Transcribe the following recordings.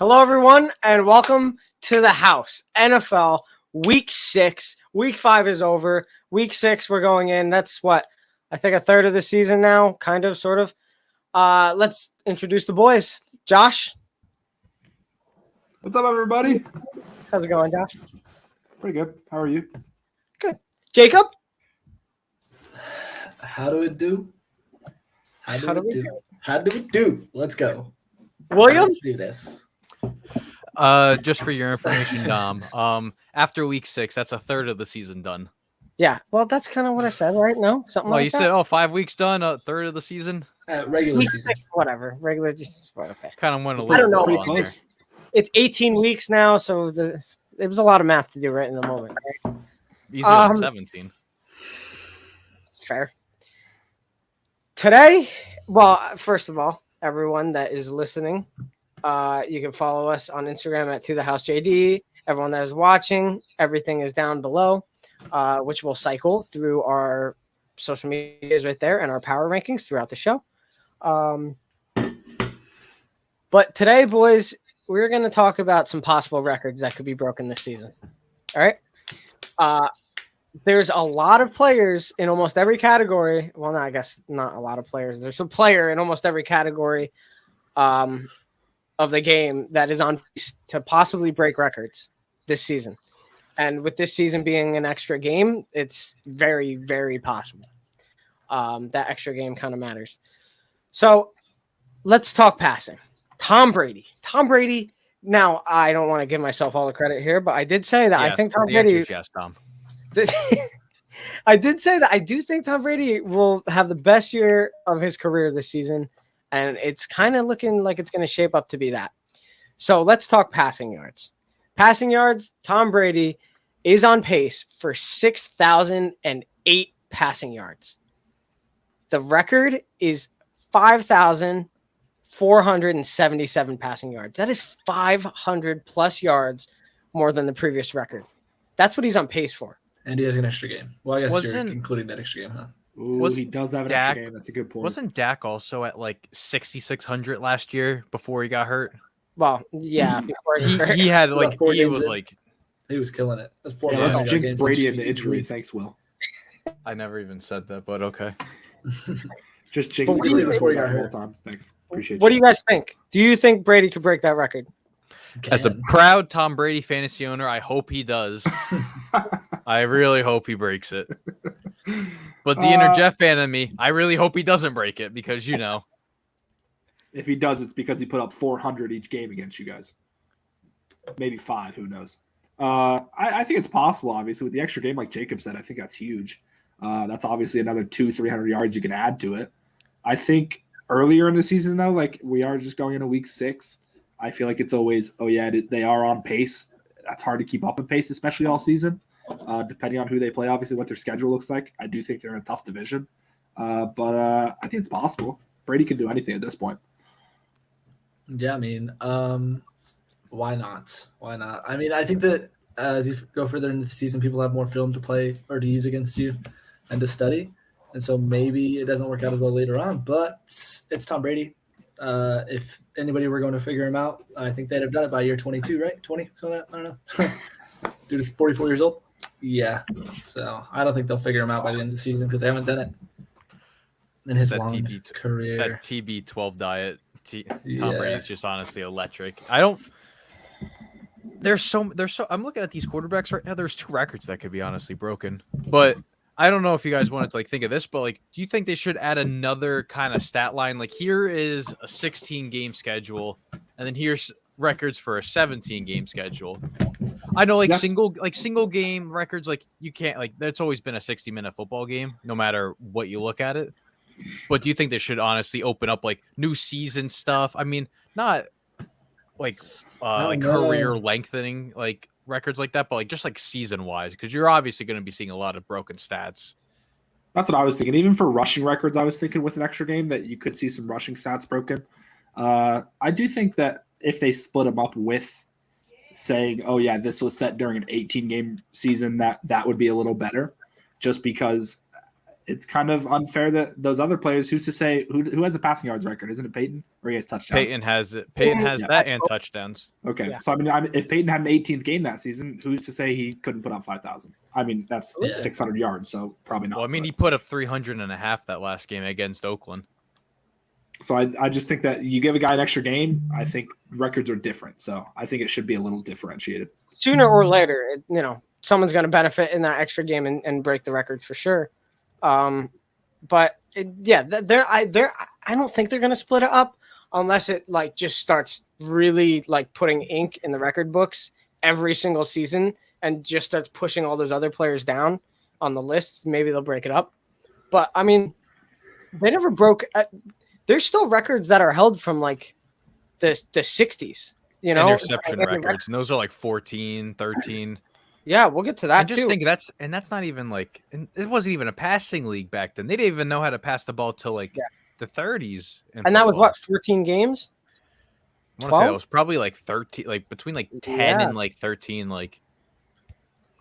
Hello, everyone, and welcome to the house. NFL Week 6. Week 5 is over. Week 6, we're going in. That's what? I think a third of the season now, kind of, sort of. Let's introduce the boys. Josh. What's up, everybody? How's it going, Josh? Pretty good. How are you? Good. Jacob. How do it do? How do we How do it do? Let's go. William. Let's do this. Just for your information, Dom. After week 6, that's a third of the season done. Yeah, well, that's kind of what I said, right? No, something Well, like you that. said, 5 weeks done, a third of the season. Regular Week season. 6, whatever. Regular season. Okay. Kind of went a I little don't know. bit Pretty longer. close. It's 18 weeks now, so there was a lot of math to do right in the moment. Right? Easier than 17. It's fair. Today, well, first of all, everyone that is listening, you can follow us on Instagram at ToTheHouseJD. Everyone that is watching, everything is down below, which will cycle through our social medias right there and our power rankings throughout the show. But today, boys, we're going to talk about some possible records that could be broken this season. All right. There's a lot of players in almost every category. Well, no, I guess not a lot of players. There's a player in almost every category of the game that is on pace to possibly break records this season. And with this season being an extra game, it's very, very possible. That extra game kind of matters. So let's talk passing. Tom Brady. Now, I don't want to give myself all the credit here, but I did say that I think Tom Brady. Yes, Dom. I did say that I do think Tom Brady will have the best year of his career this season, and it's kind of looking like it's going to shape up to be that. So let's talk passing yards. Passing yards, Tom Brady is on pace for 6,008 passing yards. The record is 5,477 passing yards. That is 500 plus yards more than the previous record. That's what he's on pace for. And he has an extra game. Well, I guess you're Wasn't- including that extra game, huh? Ooh, he does have an Dak- extra game. That's a good point. Wasn't Dak also at like 6,600 last year before he got hurt? Well, yeah. Before He had About like, 4 he games was in. like, He was killing it. That's 4 Yeah, games. let's He got jinx games Brady in into each injury. week. Thanks, Will. I never even said that, but okay. Just jinx But what do you before think- you got whole time. Thanks. Appreciate What do you guys think? Do you think Brady could break that record? As a Can. proud Tom Brady fantasy owner, I hope he does. I really hope he breaks it. But the inner Jeff fan in me, I really hope he doesn't break it because, If he does, it's because he put up 400 each game against you guys. Maybe 5. Who knows? I think it's possible, obviously, with the extra game, like Jacob said. I think that's huge. That's obviously another 200-300 yards you can add to it. I think earlier in the season, though, like we are just going into week 6, I feel like it's always, they are on pace. That's hard to keep up with pace, especially all season, depending on who they play, obviously, what their schedule looks like. I do think they're in a tough division. But I think it's possible. Brady can do anything at this point. Yeah, I mean, why not? Why not? I mean, I think that as you go further into the season, people have more film to play or to use against you and to study. And so maybe it doesn't work out as well later on, but it's Tom Brady. If anybody were going to figure him out, I think they'd have done it by year 22, right? 20, so that, I don't know. Dude is 44 years old. Yeah. So I don't think they'll figure him out by the end of the season because they haven't done it in his that long It's career. that TB12 diet. Tom Yeah. Brady's just honestly electric. There's so I'm looking at these quarterbacks right now. There's 2 records that could be honestly broken, but I don't know if you guys wanted to think of this, but do you think they should add another kind of stat line? Like here is a 16 game schedule, and then here's records for a 17 game schedule. I know single game records, you can't that's always been a 60-minute football game, no matter what you look at it. But do you think they should honestly open up new season stuff? I mean, not career lengthening records like that, but just season wise, because you're obviously going to be seeing a lot of broken stats. That's what I was thinking. Even for rushing records, I was thinking with an extra game that you could see some rushing stats broken. I do think that if they split them up with saying, oh, yeah, this was set during an 18-game season, that would be a little better just because it's kind of unfair that those other players. Who's to say who has a passing yards record? Isn't it Peyton, or he has touchdowns? Peyton has it. Peyton has Yeah. that and touchdowns. Okay, Yeah. so I mean, if Peyton had an 18th game that season, who's to say he couldn't put up 5,000? I mean, that's Yeah. 600 yards, so probably not. Well, I mean, but- he put up 300.5 that last game against Oakland. So I just think that you give a guy an extra game, I think records are different. So I think it should be a little differentiated. Sooner or later, someone's going to benefit in that extra game and break the record for sure. But I don't think they're going to split it up unless it like just starts really like putting ink in the record books every single season and just starts pushing all those other players down on the lists. Maybe they'll break it up. But I mean, they never broke. There's still records that are held from like the 60s, Interception And records, and those are like 14, 13. Yeah, we'll get to that I just too. think that's not even like, and it wasn't even a passing league back then. They didn't even know how to pass the ball till like the 30s. And that was what, 14 games? I want to say that 12? was probably like 13, like between like 10 Yeah. and like 13. Like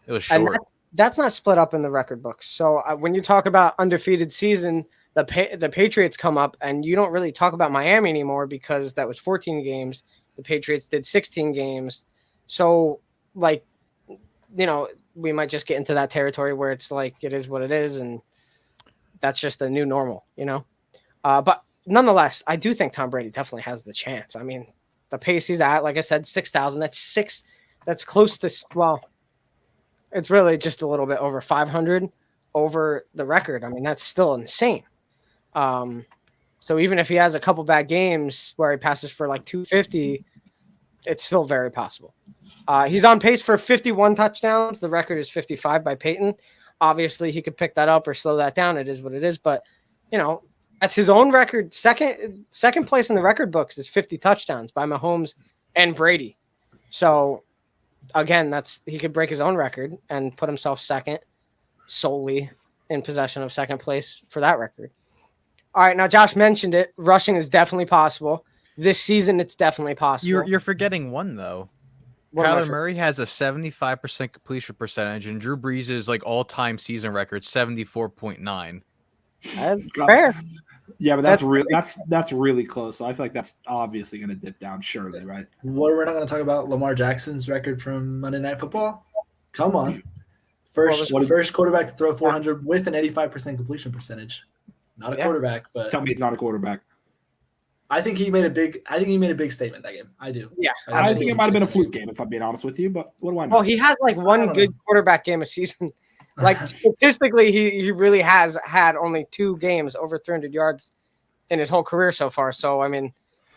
it was And short. that's not split up in the record books. So when you talk about undefeated season, the Patriots come up, and you don't really talk about Miami anymore because that was 14 games. The Patriots did 16 games. So like, we might just get into that territory where it's like it is what it is, and that's just the new normal, But nonetheless, I do think Tom Brady definitely has the chance. I mean, the pace he's at, like I said, 6,000. That's close to, well, it's really just a little bit over 500 over the record. I mean, that's still insane. So even if he has a couple bad games where he passes for like 250, it's still very possible. He's on pace for 51 touchdowns. The record is 55 by Peyton. Obviously, he could pick that up or slow that down. It is what it is. But, that's his own record. Second place in the record books is 50 touchdowns by Mahomes and Brady. So, again, he could break his own record and put himself second solely in possession of second place for that record. All right, now Josh mentioned it. Rushing is definitely possible. This season, it's definitely possible. You're forgetting one though. What am I Kyler Murray has a 75% completion percentage, and Drew Brees is like all-time season record 74.9. That's God. fair. Yeah, but that's really close. So I feel like that's obviously going to dip down, surely, right? We're not going to talk about Lamar Jackson's record from Monday Night Football. Come on, first quarterback to throw 400 with an 85% completion percentage. Not a quarterback, but Tell me he's not a quarterback. I think he made a big statement that game. I do. Yeah. I think it might have been a fluke game, if I'm being honest with you. But what do I know? Well, he has like one good quarterback game a season. Like statistically, he really has had only 2 games over 300 yards in his whole career so far. So, I mean,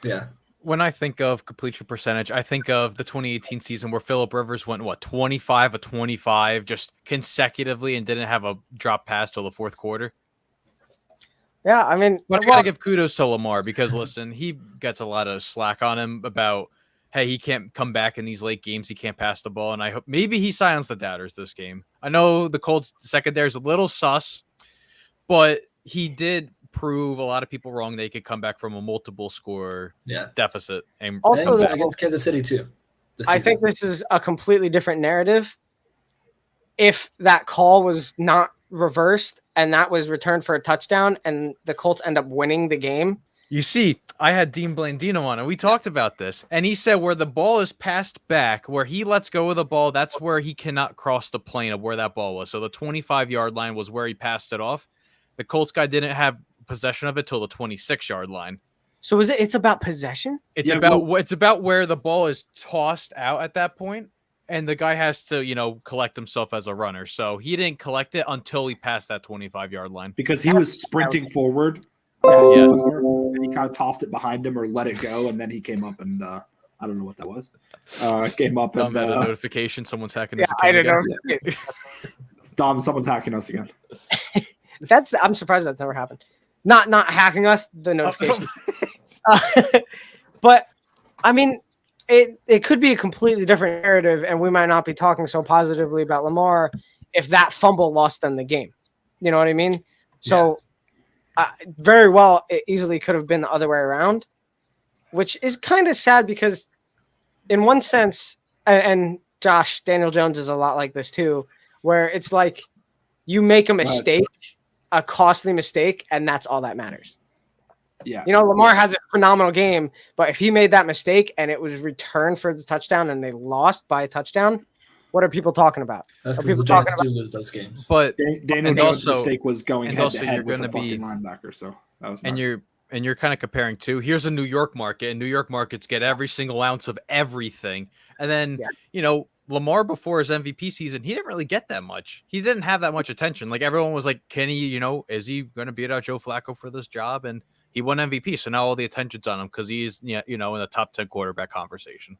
Yeah. When I think of completion percentage, I think of the 2018 season where Phillip Rivers went 25 of 25 just consecutively and didn't have a drop pass till the fourth quarter. yeah, I mean, But I gotta give kudos to Lamar because listen, he gets a lot of slack on him about, hey, he can't come back in these late games. He can't pass the ball, and I hope maybe he silenced the doubters this game. I know the Colts secondary is a little sus, but he did prove a lot of people wrong. They could come back from a multiple score deficit and Also, come back. Against Kansas City too. I think this is a completely different narrative. If that call was not reversed and that was returned for a touchdown and the Colts end up winning the game. You see, I had Dean Blandino on, and we talked about this. And he said where the ball is passed back, where he lets go of the ball, that's where he cannot cross the plane of where that ball was. So the 25-yard line was where he passed it off. The Colts guy didn't have possession of it till the 26-yard line. So it's about possession? It's about where the ball is tossed out at that point, and the guy has to, collect himself as a runner. So he didn't collect it until he passed that 25-yard line. Because he was sprinting forward. Yeah. And he kind of tossed it behind him or let it go, and then he came up and I don't know what that was. Came up and a notification someone's hacking his I account don't again. know. Dom, someone's hacking us again. I'm surprised that's never happened. Not hacking us, the notification. But I mean, it could be a completely different narrative, and we might not be talking so positively about Lamar if that fumble lost them the game. You know what I mean? So very well, it easily could have been the other way around, which is kind of sad because in one sense, and Josh, Daniel Jones is a lot like this too, where it's like you make a mistake a costly mistake, and that's all that matters. Yeah. You know, Lamar has a phenomenal game, but if he made that mistake and it was returned for the touchdown and they lost by a touchdown, what are people talking about? That's Are because the people talking Giants do lose those games. But Daniel and Jones' also- mistake was going and head also to you're head with a gonna be- fucking linebacker, so that was and nice. you're kind of comparing two. Here's a New York market, and New York markets get every single ounce of everything. And then Lamar before his MVP season, he didn't really get that much. He didn't have that much attention. Like everyone was like, "Can he? Is he going to beat out Joe Flacco for this job?" And he won MVP, so now all the attention's on him because he's in the top 10 quarterback conversation.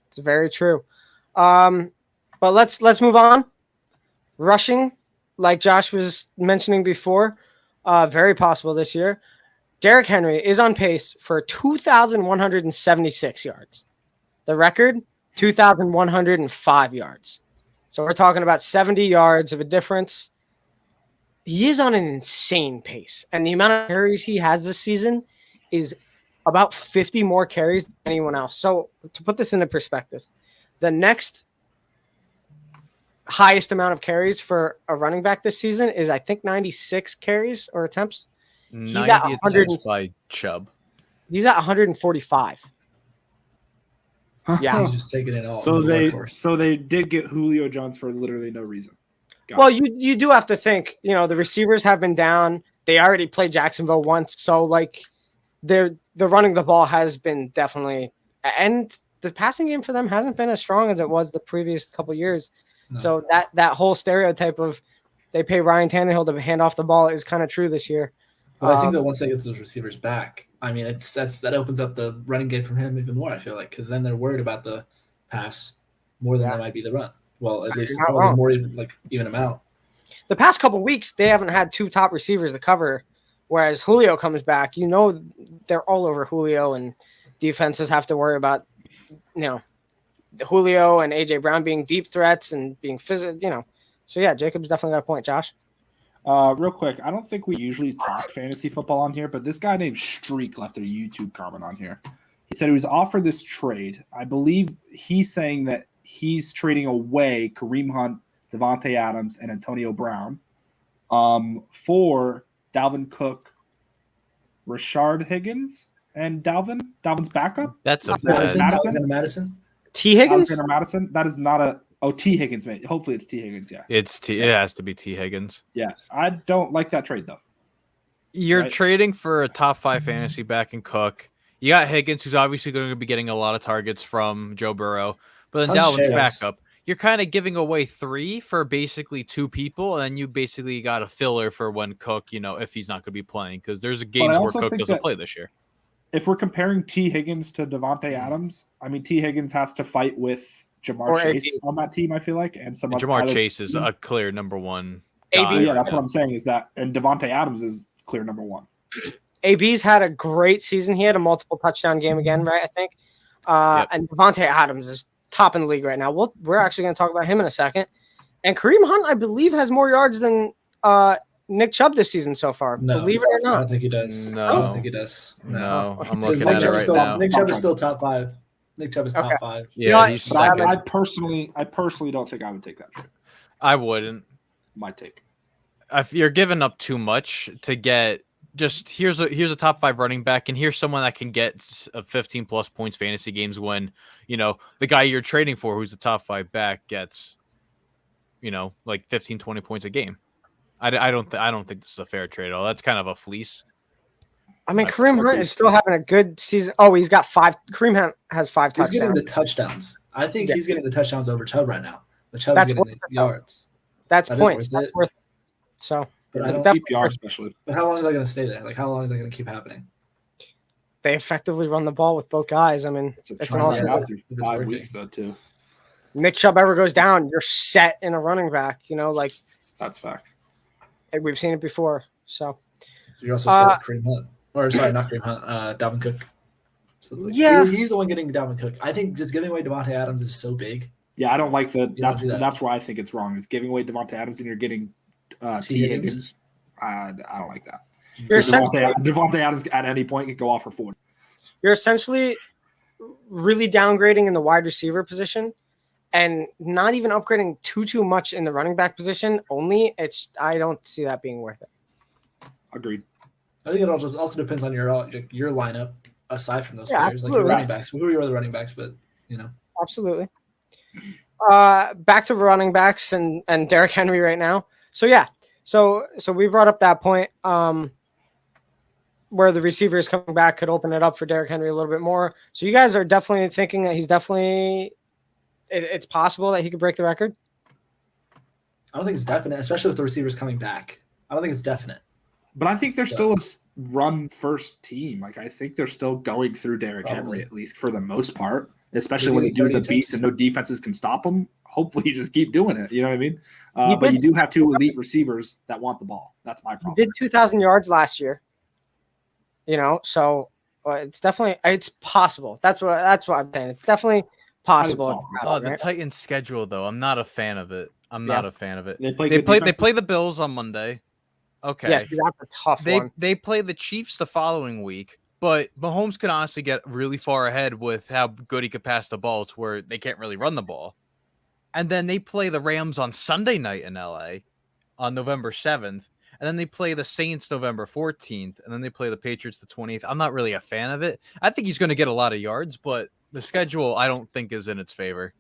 It's very true. But let's move on. Rushing, like Josh was mentioning before, very possible this year. Derrick Henry is on pace for 2,176 yards. The record, 2,105 yards. So we're talking about 70 yards of a difference. He is on an insane pace. And the amount of carries he has this season is about 50 more carries than anyone else. So to put this into perspective, the next highest amount of carries for a running back this season is, I think, 96 carries or attempts. 90 at 100 attempts by Chubb. He's at 145. Yeah. He's just taking it all. So in the they workhorse. did get Julio Jones for literally no reason. Got Well, it. you do have to think, the receivers have been down. They already played Jacksonville once. So, like, the running the ball has been definitely – and the passing game for them hasn't been as strong as it was the previous couple years. No. So that whole stereotype of they pay Ryan Tannehill to hand off the ball is kind of true this year. But I think that once they get those receivers back, I mean, that opens up the running game from him even more, I feel like, because then they're worried about the pass more than they might be the run. Well, at least You're not probably wrong. more even them out. The past couple weeks, they haven't had two top receivers to cover, whereas Julio comes back. They're all over Julio, and defenses have to worry about, Julio and A.J. Brown being deep threats and being physical, So, yeah, Jacob's definitely got a point, Josh. Real quick, I don't think we usually talk fantasy football on here, but this guy named Streak left a YouTube comment on here. He said he was offered this trade. I believe he's saying that he's trading away Kareem Hunt, Devontae Adams, and Antonio Brown for Dalvin Cook, Rashard Higgins, and Dalvin's backup. That's a Madison? bad. Alexander Madison. T. Higgins? Alexander Madison. That is not a T Higgins, mate. Hopefully it's T Higgins. Yeah, It has to be T. Higgins. yeah. I don't like that trade though. You're Right. trading for a top 5 fantasy back in Cook. You got Higgins, who's obviously going to be getting a lot of targets from Joe Burrow, but then Hunt's Dalvin's shares. backup. You're kind of giving away 3 for basically 2 people, and then you basically got a filler for when Cook, if he's not going to be playing, because there's games where also Cook think doesn't that- play this year. If we're comparing T Higgins to Devontae Adams, I mean T Higgins has to fight with Jamar Or Chase AB. on that team. I feel like, and some And of Jamar Tyler- Chase is a clear number 1 AB. guy. Yeah, right that's now. what I'm saying. Is that and Devontae Adams is clear number 1. AB's had a great season. He had a multiple touchdown game again, right? I think. Yep. And Devontae Adams is top in the league right now. We're actually going to talk about him in a second. And Kareem Hunt, I believe, has more yards than Nick Chubb this season so far. No, Believe it or I don't not. think he does. No. I don't think he does. No, I'm Because looking at it right now. Nick Chubb is still top 5. Nick Chubb is top Okay. 5. You know Yeah, what? he's But second. I personally don't think I would take that trade. I wouldn't. My take. If you're giving up too much to get just here's a top 5 running back, and here's someone that can get 15 plus points fantasy games when the guy you're trading for, who's the top 5 back, gets like 15, 20 points a game. I don't think this is a fair trade at all. That's kind of a fleece. I mean, I- Kareem Hunt is still having a good season. Oh, he's got 5. Kareem Hunt has 5 He's getting touchdowns. the touchdowns. I think Yeah. he's getting the touchdowns over Chubb right now. But Chubb's That's getting worth the it, though. yards. That's that is points. worth That's it. worth it. So But I It's don't. definitely PPR worth it. especially. But how long is that going to stay there? Like, how long is that going to keep happening? they effectively run the ball with both guys. I mean, It's a it's trend an right awesome. now If through it's 5 working. weeks though too. Nick Chubb ever goes down, you're set in a running back. Like That's facts. we've seen it before. So You're also set with Kareem Hunt. Or, sorry, not Kareem Hunt, Dalvin Cook. So it's like, Yeah. he's the one getting Dalvin Cook. I think just giving away Devontae Adams is so big. Yeah, I don't like the. You don't do that. That's why I think it's wrong. Is giving away Devontae Adams and you're getting T Higgins. Higgins. I don't like that. you're essentially, Devontae Adams at any point could go off for 40. you're essentially really downgrading in the wide receiver position and not even upgrading too much in the running back position. I don't see that being worth it. Agreed. I think it also depends on your lineup aside from those Yeah, players, like your absolutely. running backs. Who are your other running backs? But Absolutely. Back to running backs and Derrick Henry right now. So yeah, so we brought up that point where the receivers coming back could open it up for Derrick Henry a little bit more. So you guys are definitely thinking that it's possible that he could break the record. I don't think it's definite, especially with the receivers coming back. I don't think it's definite. But I think they're still a run first team. Like I think they're still going through Derrick Henry at least for the most part, especially when the dude's a beast and no defenses can stop him. Hopefully, you just keep doing it. You know what I mean? But you do have two elite receivers that want the ball. That's my problem. He did 2,000 yards last year. So it's possible. That's what I'm saying. It's definitely possible. The Titans' schedule, though, I'm not a fan of it. Not a fan of it. They play the Bills on Monday. Okay. Yes, that's a tough one. They play the Chiefs the following week, but Mahomes could honestly get really far ahead with how good he could pass the ball to where they can't really run the ball. And then they play the Rams on Sunday night in LA on November 7th. And then they play the Saints November 14th. And then they play the Patriots the 20th. I'm not really a fan of it. I think he's going to get a lot of yards, but the schedule I don't think is in its favor.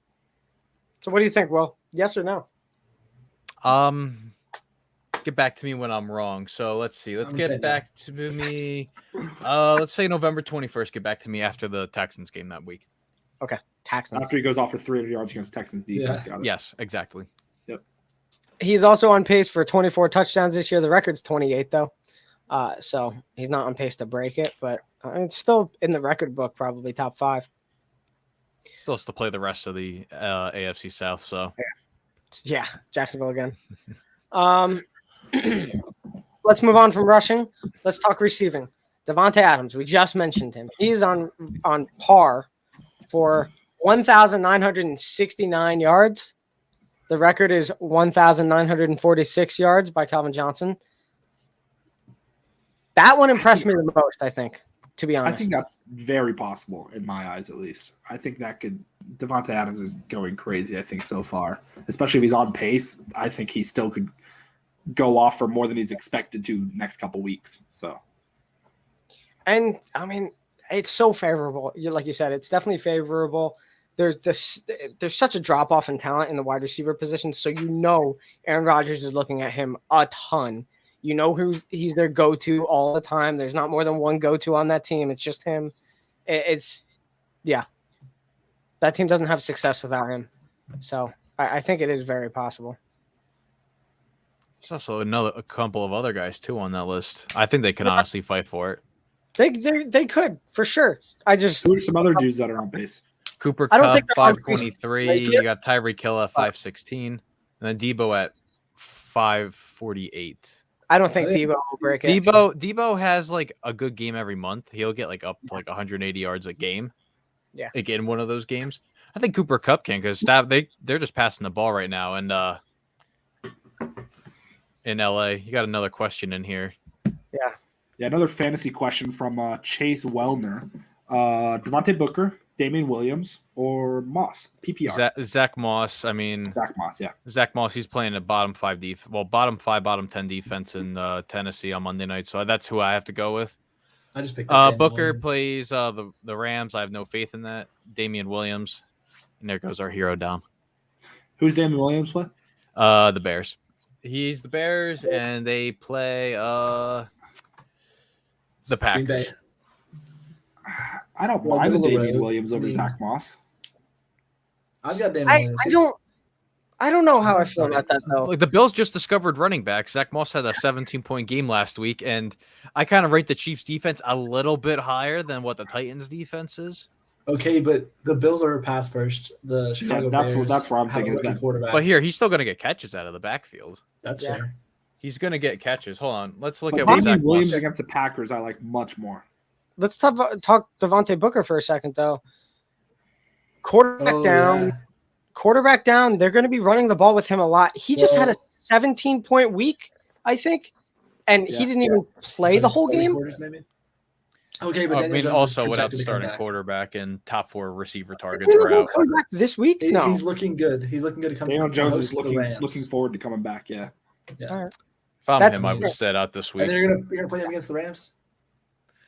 So what do you think, Will? Yes or no? Get back to me when I'm wrong. So let's see. Let's get back to me. Let's say November 21st. Get back to me after the Texans game that week. Okay. Texans. After he goes off for 300 yards against Texans defense. Yeah. Got it. Yes, exactly. Yep. He's also on pace for 24 touchdowns this year. The record's 28, though. So he's not on pace to break it, but it's still in the record book, probably top 5. Still has to play the rest of the AFC South. So yeah, Jacksonville again. Let's move on from rushing. Let's talk receiving. Davante Adams, we just mentioned him. He's on par for 1,969 yards. The record is 1,946 yards by Calvin Johnson. That one impressed me the most, I think, to be honest. I think that's very possible in my eyes, at least. I think Davante Adams is going crazy, I think, so far. Especially if he's on pace, I think he still could go off for more than he's expected to next couple weeks. So, and I mean, it's so favorable. Like you said, it's definitely favorable. There's such a drop off in talent in the wide receiver position, so Aaron Rodgers is looking at him a ton. He's their go-to all the time. There's not more than one go-to on that team. It's just him. That team doesn't have success without him. So I think it is very possible. There's also a couple of other guys too on that list. I think they can honestly fight for it. They could for sure. Who are some other dudes that are on pace? Cooper I don't Kupp, think they're on pace. 523. You got Tyreek Hill at 516, and then Debo at 548. I don't think Debo will break it. Debo has like a good game every month. He'll get like up to like 180 yards a game. Yeah. Like in one of those games. I think Cooper Kupp can because they're just passing the ball right now. And in LA, you got another question in here. Yeah. Yeah, another fantasy question from Chase Wellner. Devontae Booker, Damian Williams, or Moss? PPR. Zach Moss. I mean, Zach Moss, yeah. Zach Moss, he's playing a bottom 10 defense in Tennessee on Monday night. So that's who I have to go with. I just picked Booker Williams. plays the Rams. I have no faith in that. Damian Williams. And there goes our hero down. Who's Damian Williams play? The Bears. He's the Bears, and they play the Packers. I don't mind the Damian Williams over Zach Moss. I've got Damian Williams. I don't know how I feel about that though. Like the Bills just discovered running back. Zach Moss had a 17-point game last week, and I kind of rate the Chiefs defense a little bit higher than what the Titans defense is. Okay, but the Bills are pass first. The Chicago Bears. That's where I'm thinking is that quarterback. But here, he's still going to get catches out of the backfield. That's fair. He's going to get catches. Hold on, let's look at Damian Zach Williams Moss. against the Packers. I like much more. Let's talk Devontae Booker for a second though. Quarterback down. They're going to be running the ball with him a lot. He just had a 17-point week, I think, and he didn't even play the whole game. Okay, but I mean, Jones also is without the projected to come starting back. quarterback and top 4 receiver targets Daniel are Jones out. coming back this week? No, He's looking good. He's looking good to come Daniel back. Jones is looking forward to coming back. Yeah. Yeah. All right. If I'm That's him, I fair. would sit out this And week. then you're gonna play him against the Rams.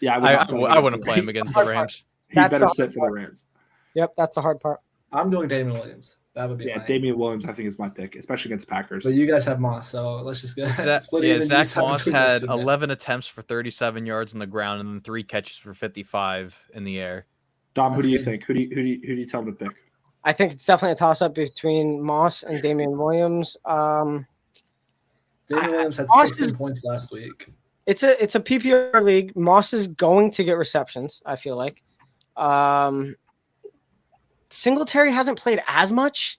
Yeah, I wouldn't play him against the Rams. He That's better the sit for the Rams. Yep, that's the hard part. I'm going Damian Williams. That would be Yeah, mine. Damian Williams, I think, is my pick, especially against Packers. But you guys have Moss, so let's just go split it. Zach Moss had 11 attempts for 37 yards on the ground and then 3 catches for 55 in the air. Dom, who That's do you good. think? Who do you tell him to pick? I think it's definitely a toss-up between Moss and Damian Williams. Damian Williams had Moss 16 is- points last week. It's a PPR league. Moss is going to get receptions, I feel like. Singletary hasn't played as much.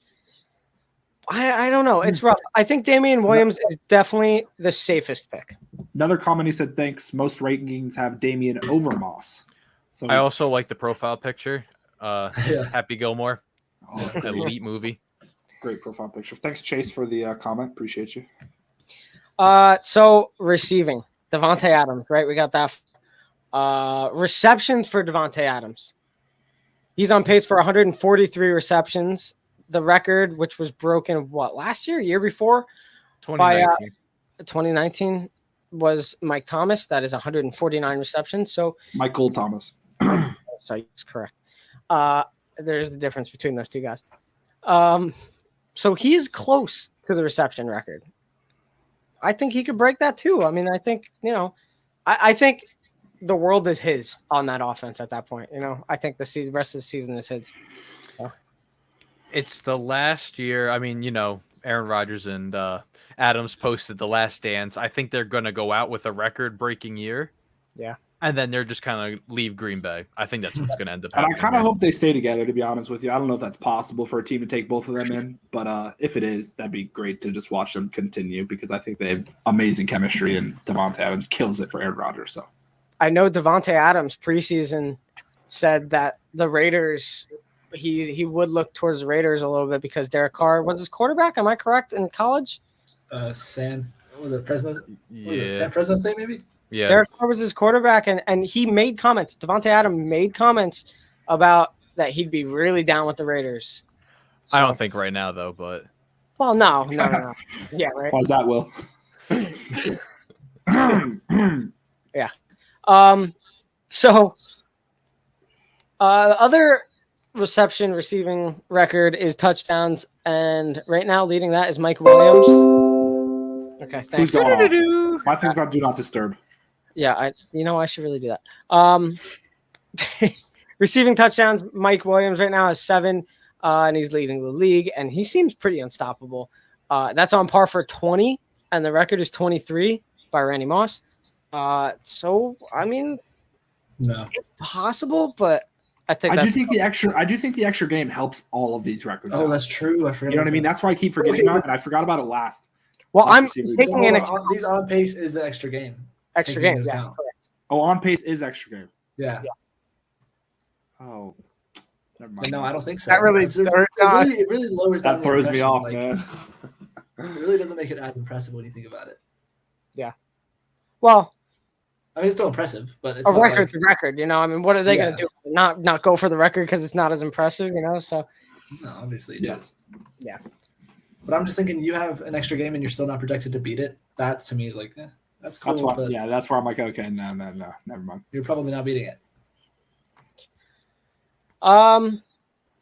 I don't know. It's rough. I think Damian Williams is definitely the safest pick. Another comment he said, thanks. Most rankings have Damian over Moss. So I also like the profile picture. Yeah. Happy Gilmore, oh, elite movie. great profile picture. Thanks, Chase, for the comment. Appreciate you. So receiving Devontae Adams, right? We got that. Receptions for Devontae Adams. He's on pace for 143 receptions. The record, which was broken, last year before? 2019. 2019 was Mike Thomas. That is 149 receptions. So, Michael Thomas. sorry, it's correct. There's the difference between those two guys. So he's close to the reception record. I think he could break that too. I mean, I think, I think the world is his on that offense at that point. I think the rest of the season is his. It's the last year. I mean, Aaron Rodgers and Adams posted the last dance. I think they're going to go out with a record-breaking year. Yeah. And then they're just kind of leave Green Bay. I think that's what's going to end up And happening. I kind of hope they stay together, to be honest with you. I don't know if that's possible for a team to take both of them in, but if it is, that'd be great to just watch them continue because I think they have amazing chemistry and Devontae Adams kills it for Aaron Rodgers. So I know Devontae Adams preseason said that the Raiders, he would look towards the Raiders a little bit because Derek Carr was his quarterback. Am I correct in college? Fresno? Yeah. San Fresno State, maybe? Yeah. Derek Carr was his quarterback, and he made comments. Devontae Adams made comments about that he'd be really down with the Raiders. So, I don't think right now, though, but Well, no. Yeah, right. how's that, Will? So, other receiving record is touchdowns, and right now leading that is Mike Williams. Okay, Who's thanks. going off? My thing's on Do Not Disturb. Yeah, I should really do that. Receiving touchdowns, Mike Williams right now has 7, and he's leading the league, and he seems pretty unstoppable. That's on par for 20, and the record is 23 by Randy Moss. So I mean, No. it's possible, but I think I do think the extra game helps all of these records. Oh, out. that's true. I forgot. You know what I mean? That's why I keep forgetting about it, and I forgot about it last. Well, I'm Receiving- taking an These on pace is the extra game. extra taking game. into Yeah, account. correct. Oh, on pace is extra game. Yeah. Oh, never But mind. no, I don't think so. That really- it really lowers down That the throws me impression, off, like, man. It really doesn't make it as impressive when you think about it. Well, I mean, it's still impressive, but it's a not record's like, a record. I mean, what are they going Yeah. to do? Not go for the record because it's not as impressive, So no, obviously you do. Yes. But I'm just thinking, you have an extra game and you're still not projected to beat it. That to me is like, that's cool. That's why. but Yeah, that's where I'm like, okay, no, never mind. you're probably not beating it.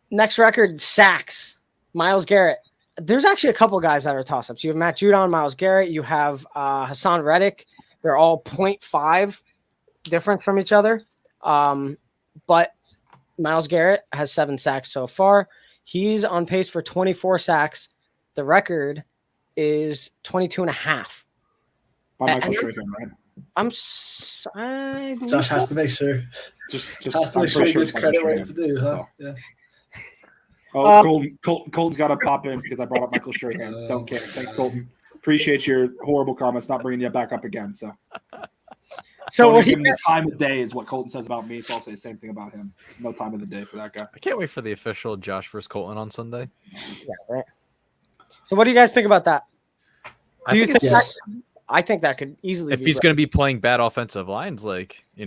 next record, sacks. Myles Garrett. There's actually a couple guys that are toss-ups. You have Matt Judon, Myles Garrett. You have Hassan Reddick. They're all 0.5 difference from each other. But Myles Garrett has 7 sacks so far. He's on pace for 24 sacks. The record is 22 and a half. By Michael And- Strahan, right? I believe Josh has so. to make sure. Just Has to I'm make sure pretty he sure gives it's Michael credit where it's Strahan. due, huh? That's Yeah. Oh, Colton's got to pop in because I brought up Michael Strahan. Don't care. Thanks, Colton. Appreciate your horrible comments. Not bringing you back up again. So, So Don't he, give him the time of day is what Colton says about me. So I'll say the same thing about him. No time of the day for that guy. I can't wait for the official Josh versus Colton on Sunday. yeah, right. So what do you guys think about that? Do you think Yes. I think that could easily If be he's right. going to be playing bad offensive lines, like the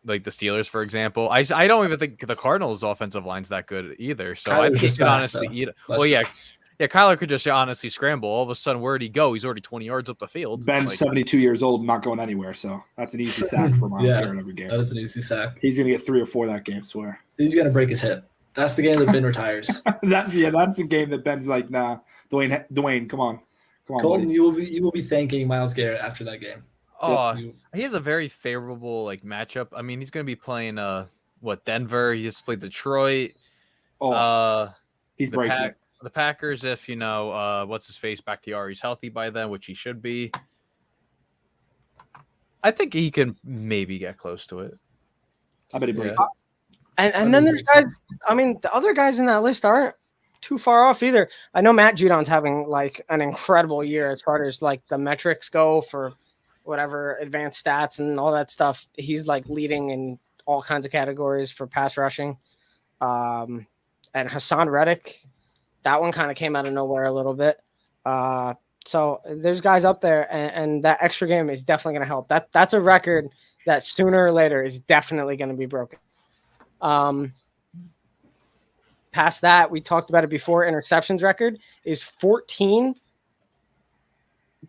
Steelers, for example, I don't even think the Cardinals' offensive line's that good either. So I Kyler's think he just could fast, honestly though. eat. Let's Well, yeah, just- Yeah, Kyler could just honestly scramble. All of a sudden, where'd he go? He's already 20 yards up the field. Ben's Like, 72 years old, not going anywhere. So that's an easy sack for Miles Yeah, Garrett every game. That is an easy sack. He's gonna get 3 or 4 that game. Swear. He's gonna break his hip. That's the game that Ben retires. That's the game that Ben's like, nah, Dwayne, come on, Colton, buddy. you will be thanking Miles Garrett after that game. oh, You- he has a very favorable like matchup. I mean, he's going to be playing Denver. He just played Detroit. Oh, he's the breaking it. The Packers, if what's his face Bakhtiari's healthy by then, which he should be. I think he can maybe get close to it. I bet he breaks Yeah. it. And then there's guys. I mean, the other guys in that list aren't too far off either. I know Matt Judon's having like an incredible year as far as like the metrics go for whatever advanced stats and all that stuff. He's like leading in all kinds of categories for pass rushing. And Hassan Reddick, that one kind of came out of nowhere a little bit. So there's guys up there, and that extra game is definitely going to help. That's a record that sooner or later is definitely going to be broken. Past that, we talked about it before. Interceptions record is 14.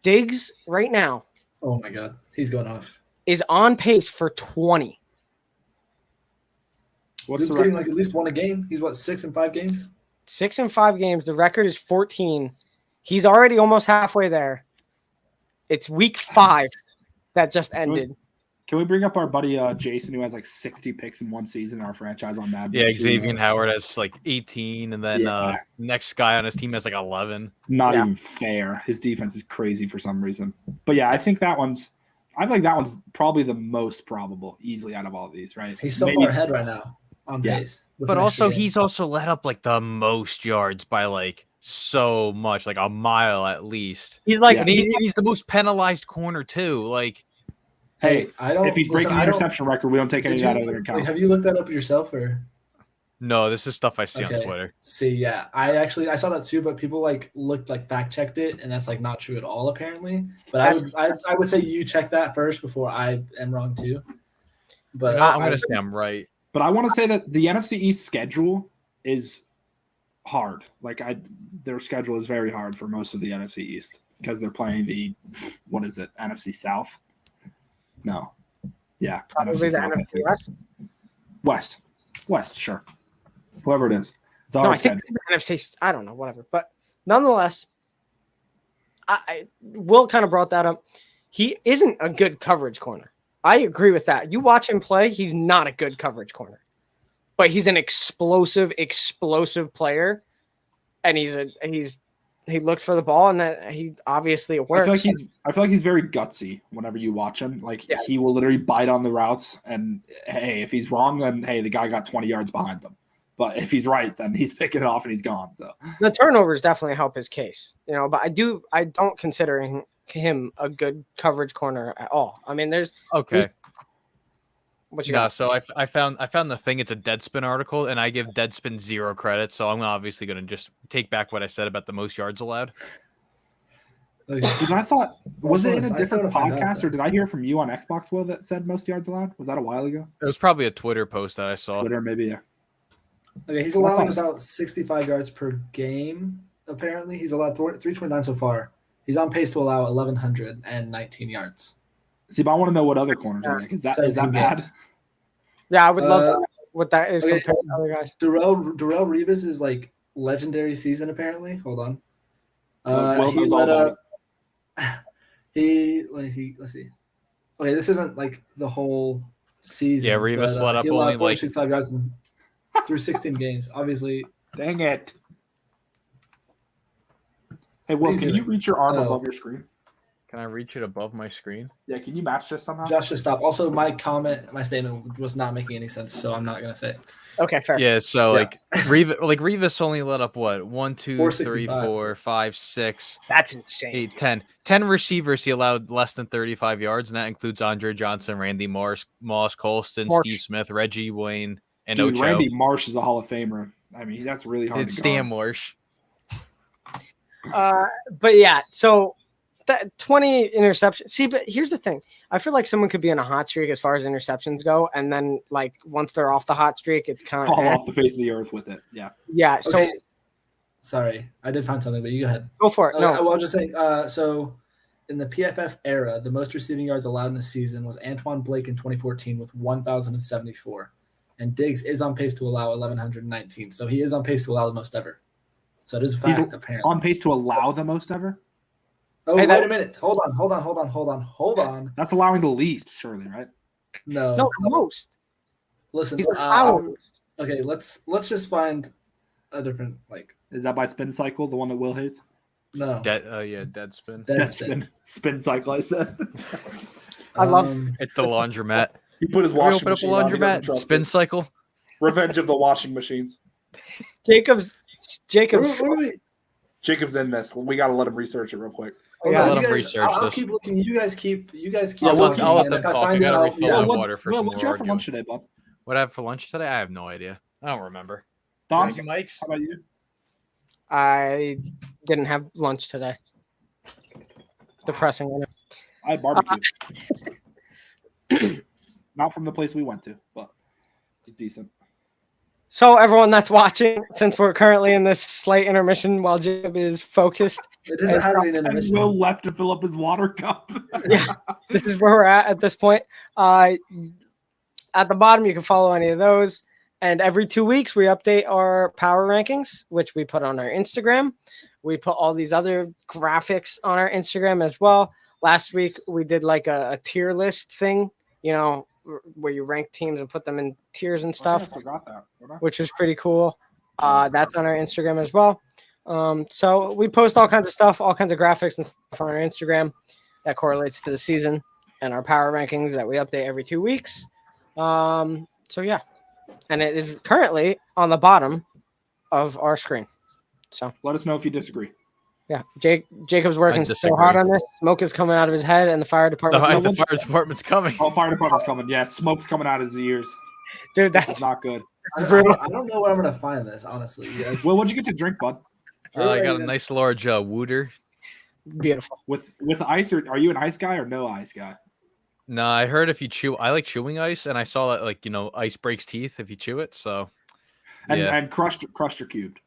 Diggs right now Oh my God, he's going off. is on pace for 20. What's He's the getting record? like at least one a game. He's what, 6 in 5 games? 6 in 5 games. The record is 14. He's already almost halfway there. It's week 5 that just ended. Can we bring up our buddy Jason, who has like 60 picks in one season in our franchise on Madden? Yeah, Jeez. Xavier Howard has like 18, and then Yeah. next guy on his team has like 11. Not Yeah. even fair. His defense is crazy for some reason. But yeah, I think that one's probably the most probable, easily out of all of these, right? He's so Maybe- far ahead right now on Yeah. pace. with But an also, extra game. he's also let up like the most yards by like so much, like a mile at least. He's like, Yeah. And he's the most penalized corner too. Like, Hey, I don't. If he's breaking the interception record, we don't take any of that into account. Have you looked that up yourself or? no, this is stuff I see on Okay. Twitter. See, yeah, I saw that too, but people like looked like fact checked it, and that's like not true at all apparently. But I would say you check that first before I am wrong too. But I'm gonna say I'm right. But I want to say that the NFC East schedule is hard. Like their schedule is very hard for most of the NFC East because they're playing the NFC South? No. Yeah, probably the South, I NFC think. West. West, sure. Whoever it is. It's No, our I think schedule. it's the NFC. I don't know, whatever. But nonetheless, Will kind of brought that up. He isn't a good coverage corner. I agree with that. You watch him play, he's not a good coverage corner. But he's an explosive player. And he looks for the ball, and he obviously it works. I feel like he's very gutsy whenever you watch him. Like Yeah. he will literally bite on the routes, and hey, if he's wrong, then hey, the guy got 20 yards behind them. But if he's right, then he's picking it off and he's gone. So The turnovers definitely help his case, but I don't consider him a good coverage corner at all. I mean, Okay. what you Yeah, got? so I found the thing. It's a Deadspin article, and I give Deadspin 0 credit. So I'm obviously going to just take back what I said about the most yards allowed. because I thought, was it in a I still different wanna find out, podcast, or did I hear from you on Xbox, Will, that said most yards allowed? Was that a while ago? It was probably a Twitter post that I saw. Twitter, maybe. Yeah. Okay, he's That's allowing nice. about 65 yards per game. Apparently, he's allowed 329 so far. He's on pace to allow 1,119 yards. See, but I want to know what other corners are like. Is that 17 bad? games. Yeah, I would love to Uh, know what that is okay. compared to other guys. Darrell Revis is like legendary season apparently. Hold on. Will He knows all let about up. Let's see. Okay, this isn't like the whole season. Yeah, Revis but, let up he allowed only, like- 65 yards through 16 games. Obviously, Dang it. Hey, Will, What are you can you doing? reach your arm Oh. above your screen? Can I reach it above my screen? Yeah, can you match this somehow? Josh should stop. Also, my statement was not making any sense, so I'm not gonna say it. Okay, fair. Yeah, so Yeah. Revis only let up what? 1, 2, 3, 465. 4, 5, 6, That's insane. 8, 10. 10 receivers he allowed less than 35 yards, and that includes Andre Johnson, Randy Moss, Colston, March. Steve Smith, Reggie Wayne, and Dude, Ocho. Randy Marsh is a Hall of Famer. I mean, that's really hard It's to Stan guard. Marsh. But yeah, so that 20 interceptions. See, but here's the thing. I feel like someone could be in a hot streak as far as interceptions go, and then like once they're off the hot streak, it's kind Fall of off the face of the earth with it. Yeah. yeah. So Okay. Sorry, I did find something, but you go ahead. Go for it. Okay, No, well, I was just saying. So, in the PFF era, the most receiving yards allowed in a season was Antoine Blake in 2014 with 1,074, and Diggs is on pace to allow 1,119. So he is on pace to allow the most ever. So it is a He's fact, apparently. on pace to allow the most ever. Oh, Hey, wait a minute. Hold on. That's allowing the least, surely, right? No, no, the most. listen. He's allowing. Okay, let's just find a different Is that by spin cycle, the one that Will hates? no. Dead spin. Dead That's spin. spin cycle. I said. I love- It's the laundromat. He put his Can we washing open up a machine on. He doesn't laundromat? trust Spin it. cycle. Revenge of the washing machines. Jacob's. What do we- Jacob's in this. We got to let him research it real quick. Hold Yeah, on, let you them guys- research I'll this. keep looking. You guys keep. Yeah, I'll talking, let and them if I talk. I find it gotta out- refill yeah, my what, water for Will, some what's more your for lunch arguing. today, bud? What I have for lunch today? I have no idea. I don't remember. Dom, Thank you, Mike's. how about you? I didn't have lunch today. Depressing. I know. I had barbecue. Not from the place we went to, but it's decent. So everyone that's watching, since we're currently in this slight intermission while Jacob is focused, It doesn't have to be an And intermission. Will left to fill up his water cup. this is where we're at this point. At the bottom, you can follow any of those. And every 2 weeks, we update our power rankings, which we put on our Instagram. We put all these other graphics on our Instagram as well. Last week, we did like a tier list thing, where you rank teams and put them in tiers and I stuff, still got that. which was pretty cool. That's on our Instagram as well. So we post all kinds of stuff, all kinds of graphics and stuff on our Instagram that correlates to the season and our power rankings that we update every 2 weeks. So yeah, and it is currently on the bottom of our screen. So Let us know if you disagree. yeah, Jacob's working so disagree. hard on this. Smoke is coming out of his head, and the fire The department's fire department's coming. Oh, fire department's coming. Yeah, smoke's coming out of his ears. dude. This That's is not good. I brutal. don't know where I'm gonna find this, honestly. You guys- Will, what'd you get to drink, bud? I got a nice large Wooter. beautiful. With ice, or are you an ice guy or no ice guy? No, I heard if you chew, I like chewing ice, and I saw that ice breaks teeth if you chew it. So And yeah, and crushed or cubed.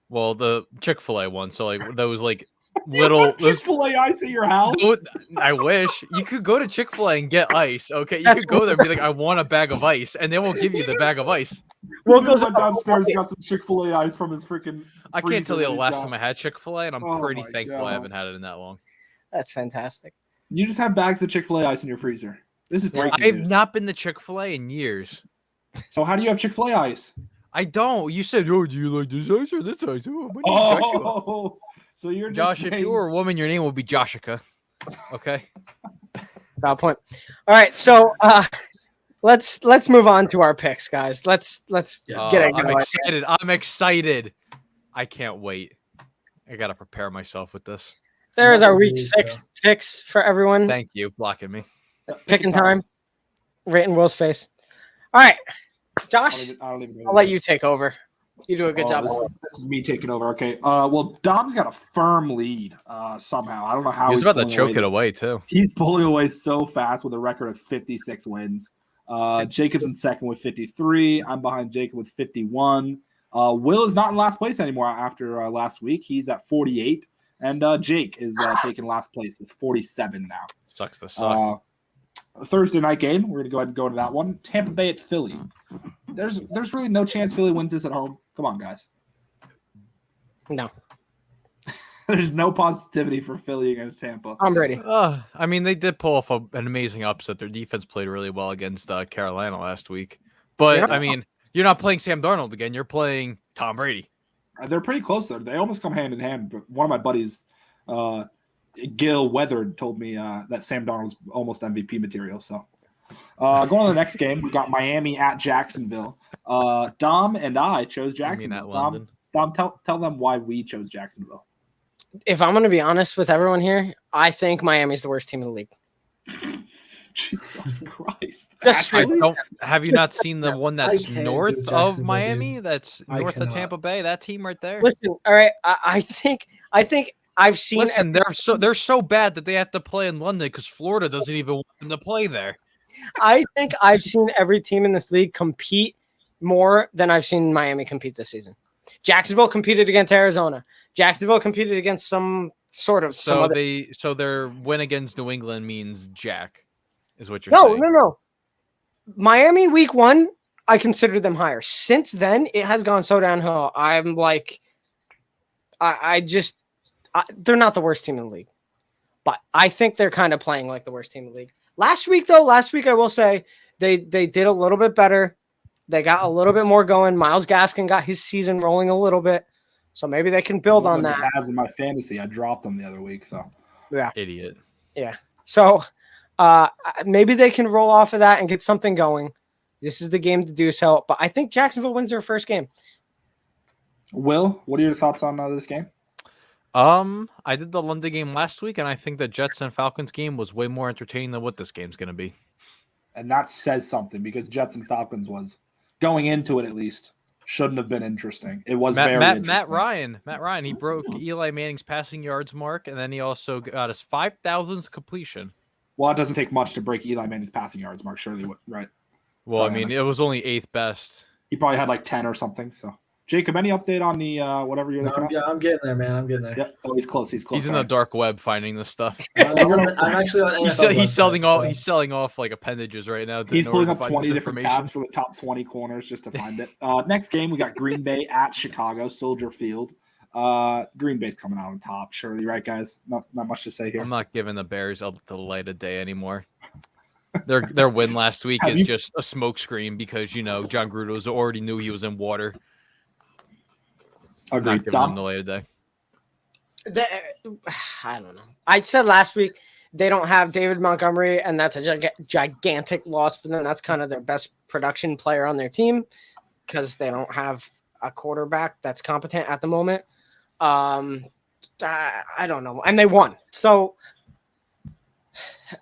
well, the Chick-fil-A one. So those little those, Chick-fil-A ice at your house. I wish you could go to Chick-fil-A and get ice. Okay, you That's could go there and be like, I want a bag of ice, and they won't give you the bag of ice. Will Will goes went downstairs and got some Chick-fil-A ice from his freaking. I can't tell you the freezer last he's time got. I had Chick-fil-A, and I'm Oh pretty my thankful I God. haven't had it in that long. That's fantastic. You just have bags of Chick-fil-A ice in your freezer. This is breaking I've news. not been to Chick-fil-A in years. So how do you have Chick-fil-A ice? I don't. You said, "Oh, do you like this ice or this ice?" Oh, my name's Joshua. Oh, so you're just Josh, saying, if you were a woman, your name would be Joshika. Okay. Valid point. All right, so let's move on to our picks, guys. Let's Yeah. get it I'm going. excited. I'm excited. I can't wait. I gotta prepare myself with this. There's our week Luckily, 6 picks for everyone. Thank you, blocking me. Picking time. Right in Will's face. All right, I Josh, don't even know I'll let you take over. You do a good job. This is me taking over. Okay. Well, Dom's got a firm lead somehow. I don't know how He was about to pulling choke it this- away too. He's pulling away so fast with a record of 56 wins. Jacob's in second with 53. I'm behind Jacob with 51. Will is not in last place anymore after last week. He's at 48. And Jake is taking last place with 47 now. Sucks to suck. Thursday night game. We're going to go ahead and go to that one. Tampa Bay at Philly. There's really no chance Philly wins this at home. Come on, guys. No, There's no positivity for Philly against Tampa. I'm ready. I mean, they did pull off an amazing upset. Their defense played really well against Carolina last week. But Yeah. I mean, you're not playing Sam Darnold again. You're playing Tom Brady. They're pretty close there. They almost come hand in hand. But one of my buddies, Gil Weathered, told me that Sam Darnold's almost MVP material. So going on to the next game, we got Miami at Jacksonville. Dom and I chose I mean, Jacksonville. at London. Dom, tell them why we chose Jacksonville. If I'm going to be honest with everyone here, I think Miami's the worst team in the league. Jesus Christ. Just I Really? don't. Have you not seen the one that's can't do north of Jacksonville, Miami? dude. That's I north of cannot. Tampa Bay. That team right there. Listen, all right. I think I've seen. Listen, they're so bad that they have to play in London because Florida doesn't even want them to play there. I think I've seen every team in this league compete more than I've seen Miami compete this season. Jacksonville competed against Arizona. Jacksonville competed against some So other. their win against New England means Jack, is what you're No, saying. no. Miami week 1, I consider them higher. Since then, it has gone so downhill. I'm like, they're not the worst team in the league, but I think they're kind of playing like the worst team in the league. Last week I will say they did a little bit better. They got a little bit more going. Myles Gaskin got his season rolling a little bit, so maybe they can build on that. As in my fantasy, I dropped them the other week, so Yeah, Idiot. yeah. So maybe they can roll off of that and get something going. This is the game to do so, but I think Jacksonville wins their first game. Will, what are your thoughts on this game? I did the London game last week, and I think the Jets and Falcons game was way more entertaining than what this game's going to be. And that says something because Jets and Falcons was going into it at least shouldn't have been interesting. It was very interesting. Matt Ryan, he broke Eli Manning's passing yards mark, and then he also got his 5,000th completion. Well, it doesn't take much to break Eli Manning's passing yards mark, surely, right? Well, I mean, it was only 8th best. He probably had like 10 or something. So, Jacob, any update on the whatever you're looking at? I'm getting there, man. I'm getting there. Yep. Oh, he's close. He's in the dark web finding this stuff. I'm actually on NFL He's selling website, He's selling off like appendages right now. He's pulling up 20 different tabs for the top 20 corners just to find it. Next game, we got Green Bay at Chicago, Soldier Field. Green Bay's coming out on top, surely, right, guys? Not much to say here. I'm not giving the Bears the light of day anymore. Their win last week is just a smokescreen because John Gruden already knew he was in water. Agreed. Not giving them the light of day. I don't know. I said last week they don't have David Montgomery, and that's a gigantic loss for them. That's kind of their best production player on their team because they don't have a quarterback that's competent at the moment. I don't know. And they won. So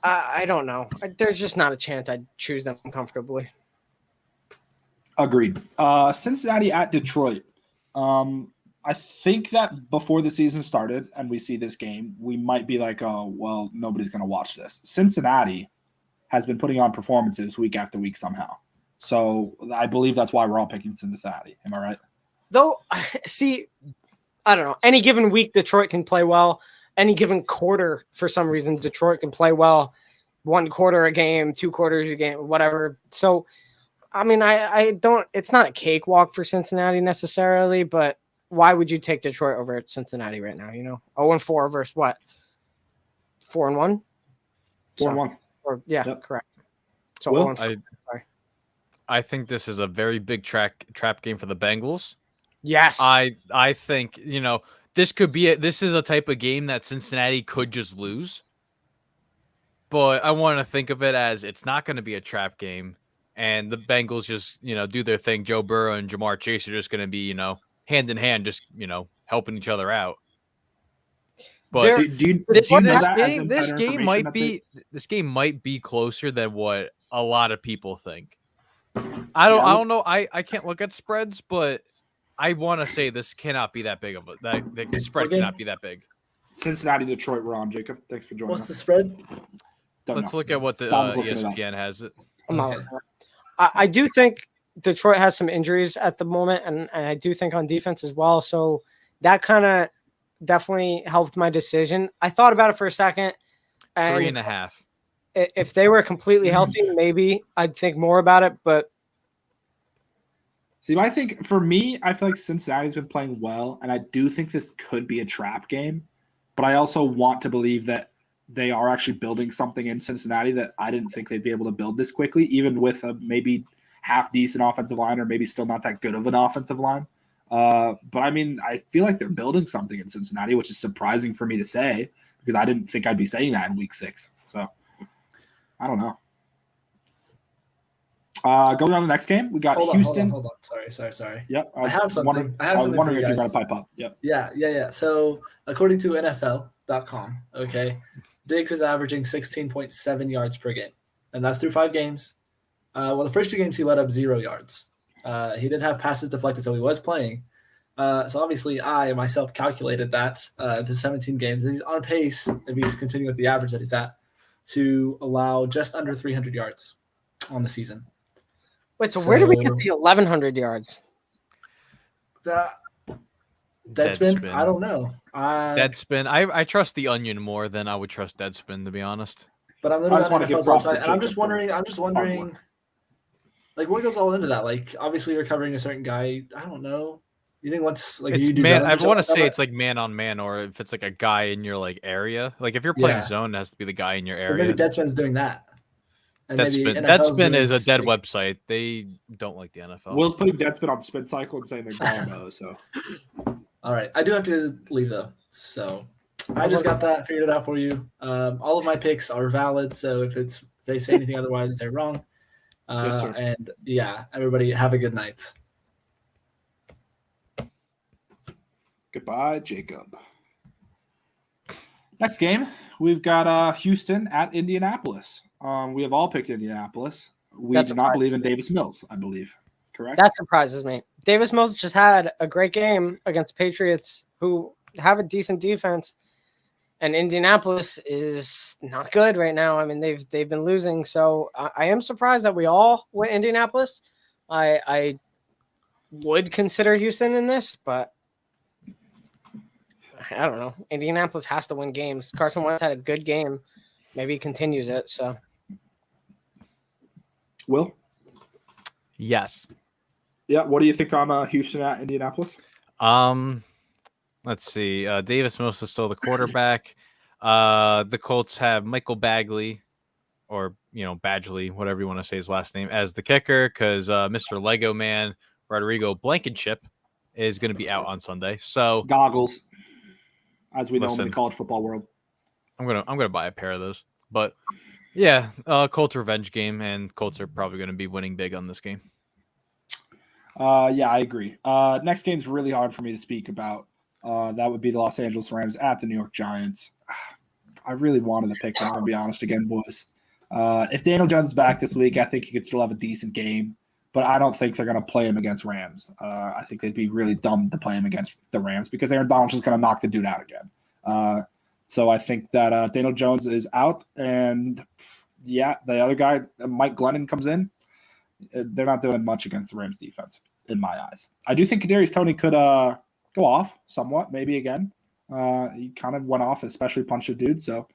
I don't know. There's just not a chance I'd choose them comfortably. Agreed. Cincinnati at Detroit. I think that before the season started and we see this game, we might be like, oh, well, nobody's going to watch this. Cincinnati has been putting on performances week after week somehow. So I believe that's why we're all picking Cincinnati. Am I right? Though, see, I don't know. Any given week, Detroit can play well. Any given quarter, for some reason, Detroit can play well. 1 quarter a game, 2 quarters a game, whatever. So, I mean, I don't – it's not a cakewalk for Cincinnati necessarily, but why would you take Detroit over Cincinnati right now, 0-4 versus what? 4-1? 4-1. Or yeah, yep. Correct. So Will? I think this is a very big trap game for the Bengals. Yes. I think, this could be this is a type of game that Cincinnati could just lose. But I want to think of it as it's not going to be a trap game. And the Bengals just, do their thing. Joe Burrow and Jamar Chase are just going to be, hand in hand, just, helping each other out. But this game might be closer than what a lot of people think. I don't know. I can't look at spreads, but I want to say this cannot be that big of the spread cannot be that big. Cincinnati, Detroit, we're on, Jacob. Thanks for joining us. What's the spread? Let's look at what the ESPN has it. I do think Detroit has some injuries at the moment, and I do think on defense as well. So that kind of definitely helped my decision. I thought about it for a second. And 3.5. If they were completely healthy, maybe I'd think more about it. But see, I think for me, I feel like Cincinnati's been playing well, and I do think this could be a trap game. But I also want to believe that they are actually building something in Cincinnati that I didn't think they'd be able to build this quickly, even with a maybe half decent offensive line or maybe still not that good of an offensive line. But I mean, I feel like they're building something in Cincinnati, which is surprising for me to say because I didn't think I'd be saying that in week 6. So I don't know. Going on the next game, we got Houston. Hold on. Sorry. Yep. I have something. I was wondering if you're going to pipe up. Yep. Yeah. So according to NFL.com, okay, Diggs is averaging 16.7 yards per game, and that's through 5 games. Well, the first 2 games he let up 0 yards. He did have passes deflected, so he was playing. So obviously, I myself calculated that to 17 games. He's on pace, if he's continuing with the average that he's at, to allow just under 300 yards on the season. Wait, so where did we get the 1,100 yards? Deadspin? I don't know. Deadspin. I trust the Onion more than I would trust Deadspin, to be honest. But I'm literally just wanna on give NFL's props to website, and I'm just Jacob for wondering, like, what goes all into that? Like, obviously, you're covering a certain guy. I don't know. You think once, like, you It's do man, zones I or want to something say like it's like man on man, or if it's like a guy in your like area. Like if you're playing Yeah. zone, it has to be the guy in your that, so area. maybe Deadspin's doing that. And maybe Deadspin. NFL's Deadspin doing, is a dead like, website. They don't like the NFL. Will's putting Deadspin on Spin Cycle and saying they're Garbo. So All right, I do have to leave though, so I just got that figured it out for you. All of my picks are valid, so if they say anything otherwise, they're wrong. Yes, sir. And yeah, everybody have a good night. Goodbye, Jacob. Next game, we've got Houston at Indianapolis. We have all picked Indianapolis. We That do not surprises believe in me. Davis Mills, I believe. Correct? That surprises me. Davis Mills just had a great game against Patriots, who have a decent defense, and Indianapolis is not good right now. I mean, they've been losing, so I am surprised that we all went Indianapolis. I would consider Houston in this, but I don't know. Indianapolis has to win games. Carson Wentz had a good game. Maybe he continues it. So Will? Yes. Yeah, what do you think on Houston at Indianapolis? Let's see. Davis Mills is still the quarterback. The Colts have Michael Bagley, or Badgley, whatever you want to say his last name, as the kicker, because Mr. Lego Man Rodrigo Blankenship is going to be out on Sunday. So Goggles, as we know him in Listen. the college football world. I'm gonna buy a pair of those. But yeah, Colts revenge game, and Colts are probably going to be winning big on this game. Yeah, I agree. Next game's really hard for me to speak about. That would be the Los Angeles Rams at the New York Giants. I really wanted to pick them, to be honest, again, boys. If Daniel Jones is back this week, I think he could still have a decent game, but I don't think they're going to play him against Rams. I think they'd be really dumb to play him against the Rams because Aaron Donald's just going to knock the dude out again. So I think that Daniel Jones is out, and yeah, the other guy, Mike Glennon, comes in. They're not doing much against the Rams defense, in my eyes. I do think Kadarius Toney could go off somewhat, maybe again. He kind of went off, especially punched a dude. So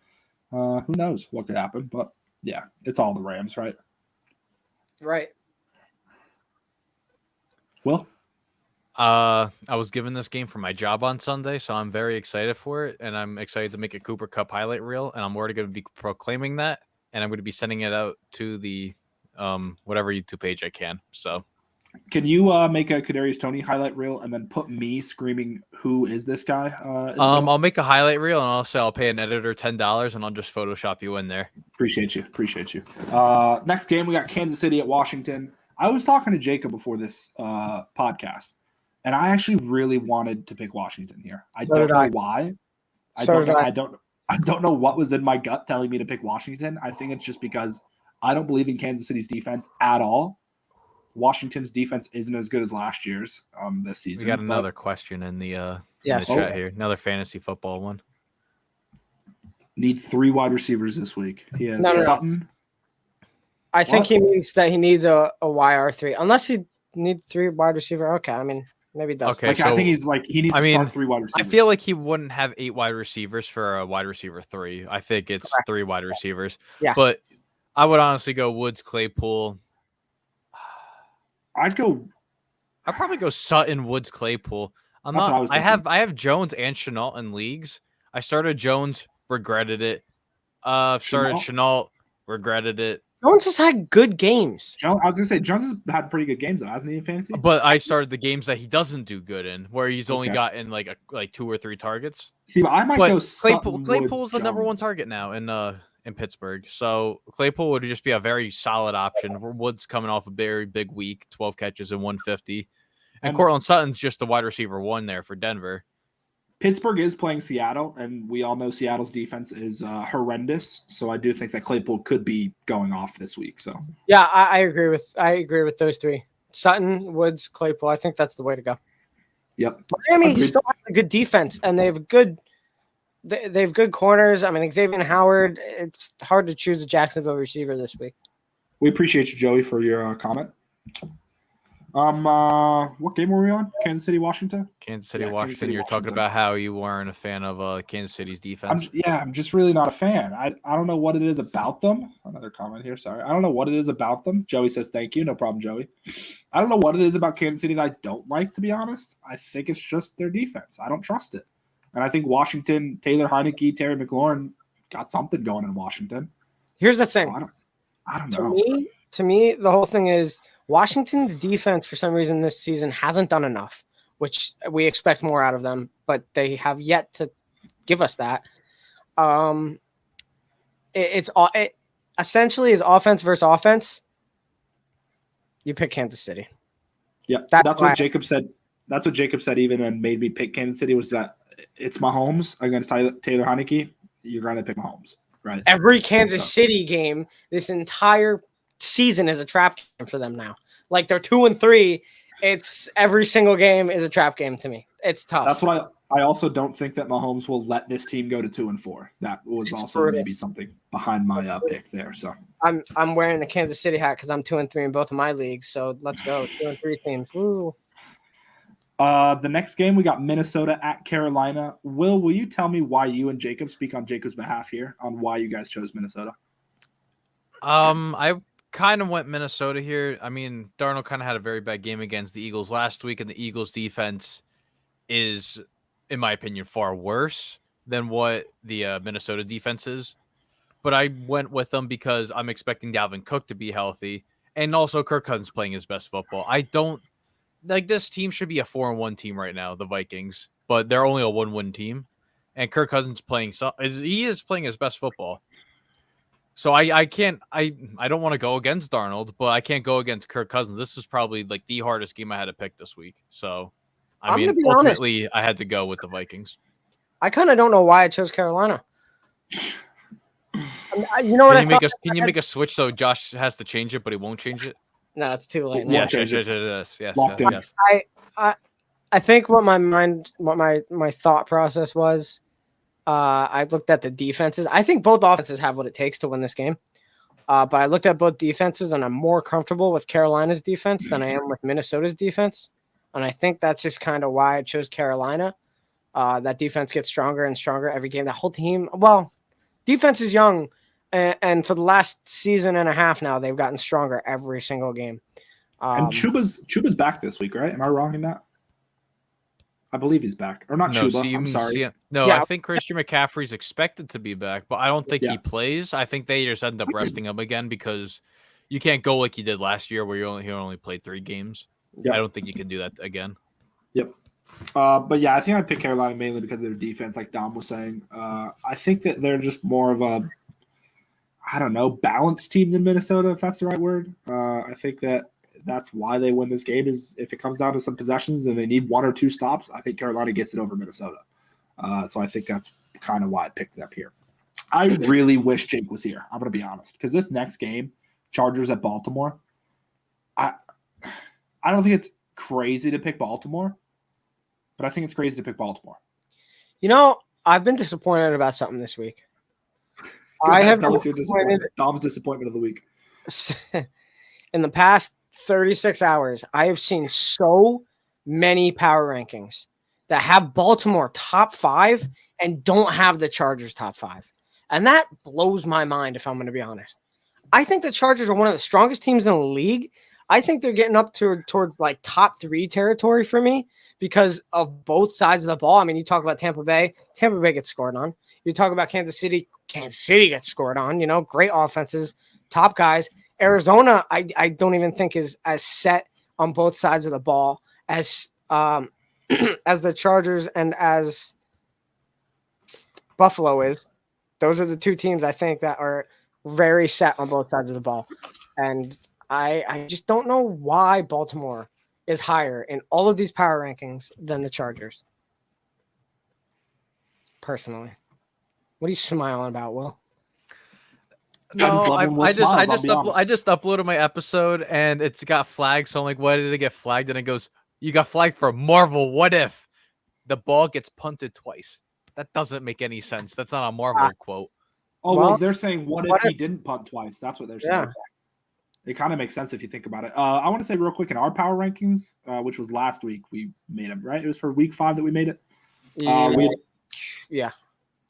who knows what could happen? But yeah, it's all the Rams, right? right. Will? I was given this game for my job on Sunday, so I'm very excited for it, and I'm excited to make a Cooper Cup highlight reel, and I'm already going to be proclaiming that, and I'm going to be sending it out to the whatever YouTube page I can. So Can you make a Kadarius Toney highlight reel and then put me screaming, "Who is this guy?" I'll make a highlight reel, and I'll pay an editor $10, and I'll just Photoshop you in there. Appreciate you. Next game, we got Kansas City at Washington. I was talking to Jacob before this podcast, and I actually really wanted to pick Washington here. I don't know why. I don't know what was in my gut telling me to pick Washington. I think it's just because I don't believe in Kansas City's defense at all. Washington's defense isn't as good as last year's this season. We got another question in the Yes. chat here. Another fantasy football one. Need 3 wide receivers this week. He has No. Sutton. I think What? he means that he needs a YR3, unless he needs 3 wide receiver. Okay, I mean maybe he does. Okay, I so think he's he needs to start 3 wide I receivers. feel like he wouldn't have 8 wide receivers for a wide receiver 3. I think it's Correct. 3 wide receivers. Yeah. But I would honestly go Woods, Claypool. I'd Probably go Sutton, Woods, Claypool. That's what I was I thinking. have Jones and Chenault in leagues. I started Jones, regretted it. Started Chenault, regretted it. Jones has had good games. I was gonna say Jones has had pretty good games though, hasn't he, in fantasy? But I started the games that he doesn't do good in, where he's only Okay. gotten like 2 or 3 targets. See, I might But go Sutton, Claypool's Woods, the number 1 Jones. target now in Pittsburgh. So Claypool would just be a very solid option. Woods coming off a very big week, 12 catches and 150. And And- Cortland Sutton's just the wide receiver 1 there for Denver. Pittsburgh is playing Seattle, and we all know Seattle's defense is horrendous. So I do think that Claypool could be going off this week. So Yeah, I agree with those 3. Sutton, Woods, Claypool. I think that's the way to go. yep. Miami Agreed. still has a good defense, and they have good corners. I mean, Xavier Howard. It's hard to choose a Jacksonville receiver this week. We appreciate you, Joey, for your comment. What game were we on? Kansas City, Washington. Kansas City, Yeah, Kansas Washington. City, You're talking Washington. about how you weren't a fan of Kansas City's defense. I'm just really not a fan. I don't know what it is about them. Another comment here. Sorry, I don't know what it is about them. Joey says thank you. No problem, Joey. I don't know what it is about Kansas City that I don't like. To be honest, I think it's just their defense. I don't trust it, and I think Washington, Taylor Heineke, Terry McLaurin got something going in Washington. Here's the So thing. I don't To know. me, the whole thing is Washington's defense for some reason this season hasn't done enough, which we expect more out of them, but they have yet to give us that. It essentially is offense versus offense. You pick Kansas City. Yeah, that's what Jacob said. That's what Jacob said. Even and made me pick Kansas City was that it's Mahomes against Taylor Heineke. You're going to pick Mahomes, right? Every Kansas City game this entire season is a trap game for them now. Like they're 2-3. It's every single game is a trap game to me. It's tough. That's what I also don't think that Mahomes will let this team go to 2-4. That was It's also brutal. maybe something behind my pick there. So I'm wearing the Kansas City hat because I'm 2-3 in both of my leagues. So let's go 2-3 teams. Woo. the next game we got Minnesota at Carolina. Will you tell me why you and Jacob speak on Jacob's behalf here on why you guys chose Minnesota? I kind of went Minnesota here. I mean, Darnold kind of had a very bad game against the Eagles last week, and the Eagles defense is, in my opinion, far worse than what the Minnesota defense is. But I went with them because I'm expecting Dalvin Cook to be healthy, and also Kirk Cousins playing his best football. I don't like this team should be a 4-1 team right now, the Vikings, but they're only a 1-win team, and Kirk Cousins he is playing his best football. So I don't want to go against Darnold, but I can't go against Kirk Cousins. This is probably like the hardest game I had to pick this week. So I'm gonna be ultimately I had to go with the Vikings. I kind of don't know why I chose Carolina. You know what? Can you make a switch so Josh has to change it, but he won't change it? No, it's too late. Yeah. Yes. I think what my thought process was, I looked at the defenses. I think both offenses have what it takes to win this game. But I looked at both defenses, and I'm more comfortable with Carolina's defense than I am with Minnesota's defense. And I think that's just kind of why I chose Carolina. That defense gets stronger and stronger every game. The whole team, well, defense is young, and for the last season and a half now, they've gotten stronger every single game. And Chuba's back this week, right? Am I wrong in that? I believe he's back. Or not Chuba. I'm sorry. I think Christian McCaffrey's expected to be back, but I don't think he plays. I think they just end up resting him again because you can't go like you did last year where he only played 3 games. Yep. I don't think you can do that again. Yep. But yeah, I think I picked Carolina mainly because of their defense, like Dom was saying. I think that they're just more of a, I don't know, balanced team than Minnesota, if that's the right word. I think that's why they win this game is if it comes down to some possessions and they need 1 or 2 stops, I think Carolina gets it over Minnesota. So I think that's kind of why I picked them here. I really wish Jake was here. I'm going to be honest because this next game, Chargers at Baltimore, I don't think it's crazy to pick Baltimore, but I think it's crazy to pick Baltimore. You know, I've been disappointed about something this week. I have Tell us your Dom's disappointment of the week. In the past 36 hours, I have seen so many power rankings that have Baltimore top 5 and don't have the Chargers top 5. And that blows my mind, if I'm going to be honest. I think the Chargers are one of the strongest teams in the league. I think they're getting up towards like top 3 territory for me because of both sides of the ball. I mean, you talk about Tampa Bay gets scored on. You talk about Kansas City gets scored on, great offenses, top guys. Arizona, I don't even think is as set on both sides of the ball as as the Chargers and as Buffalo is. Those are the 2 teams I think that are very set on both sides of the ball. And I just don't know why Baltimore is higher in all of these power rankings than the Chargers. Personally. What are you smiling about, Will? No, I just uploaded my episode and it's got flagged. So I'm like, why did it get flagged? And it goes, you got flagged for Marvel. What if the ball gets punted twice? That doesn't make any sense. That's not a Marvel quote. Oh, well, they're saying, what if he didn't punt twice? That's what they're saying. It kind of makes sense if you think about it. I want to say real quick in our power rankings, which was last week, we made them, right? It was for week 5 that we made it. Yeah.